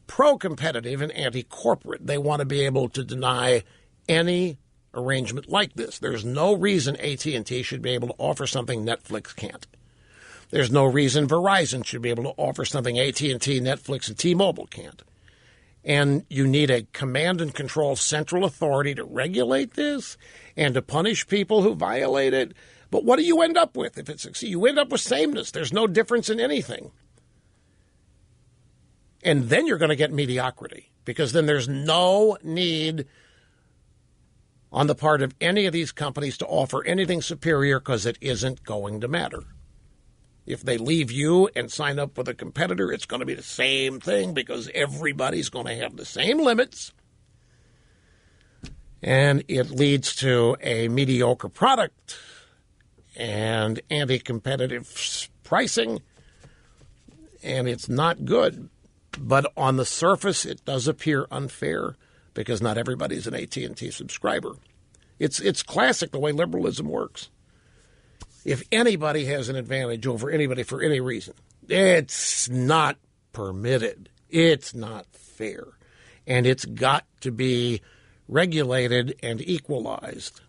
pro-competitive and anti-corporate. They want to be able to deny any arrangement like this. There's no reason AT&T should be able to offer something Netflix can't. There's no reason Verizon should be able to offer something AT&T, Netflix, and T-Mobile can't. And you need a command and control central authority to regulate this and to punish people who violate it. But what do you end up with if it succeeds? You end up with sameness. There's no difference in anything. And then you're going to get mediocrity, because then there's no need on the part of any of these companies to offer anything superior, because it isn't going to matter. If they leave you and sign up with a competitor, it's going to be the same thing, because everybody's going to have the same limits. And it leads to a mediocre product and anti-competitive pricing, and it's not good. But on the surface, it does appear unfair, because not everybody's an AT&T subscriber. It's classic the way liberalism works. If anybody has an advantage over anybody for any reason, it's not permitted. It's not fair. And it's got to be regulated and equalized.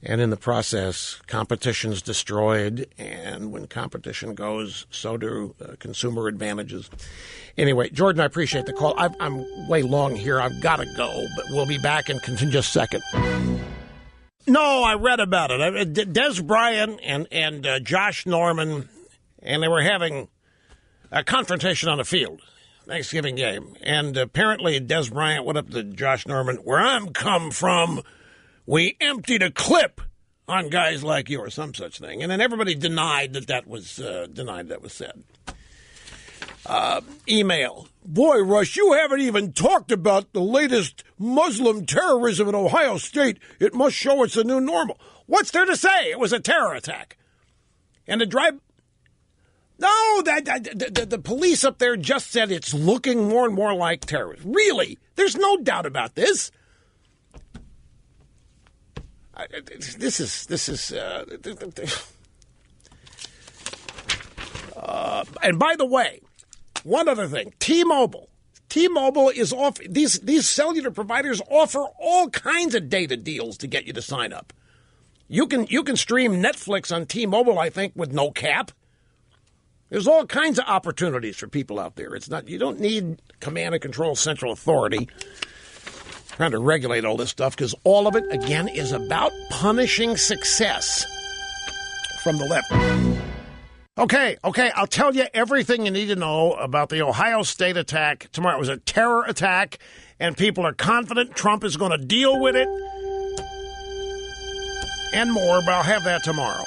And in the process, competition's destroyed. And when competition goes, so do consumer advantages. Anyway, Jordan, I appreciate the call. I'm way long here. I've got to go, but we'll be back in just a second. No, I read about it. Des Bryant and Josh Norman, and they were having a confrontation on the field, Thanksgiving game. And apparently Des Bryant went up to Josh Norman, "Where I'm come from, we emptied a clip on guys like you," or some such thing. And then everybody denied that was said. Email. "Boy, Rush, you haven't even talked about the latest Muslim terrorism in Ohio State. It must show it's a new normal." What's there to say? It was a terror attack. And the drive... No, the police up there just said it's looking more and more like terrorism. Really? There's no doubt about this. This is. And by the way, one other thing, T-Mobile is off. These cellular providers offer all kinds of data deals to get you to sign up. You can stream Netflix on T-Mobile, I think, with no cap. There's all kinds of opportunities for people out there. You don't need command and control central authority trying to regulate all this stuff, because all of it, again, is about punishing success from the left. Okay, I'll tell you everything you need to know about the Ohio State attack tomorrow. It was a terror attack, and people are confident Trump is going to deal with it and more, but I'll have that tomorrow.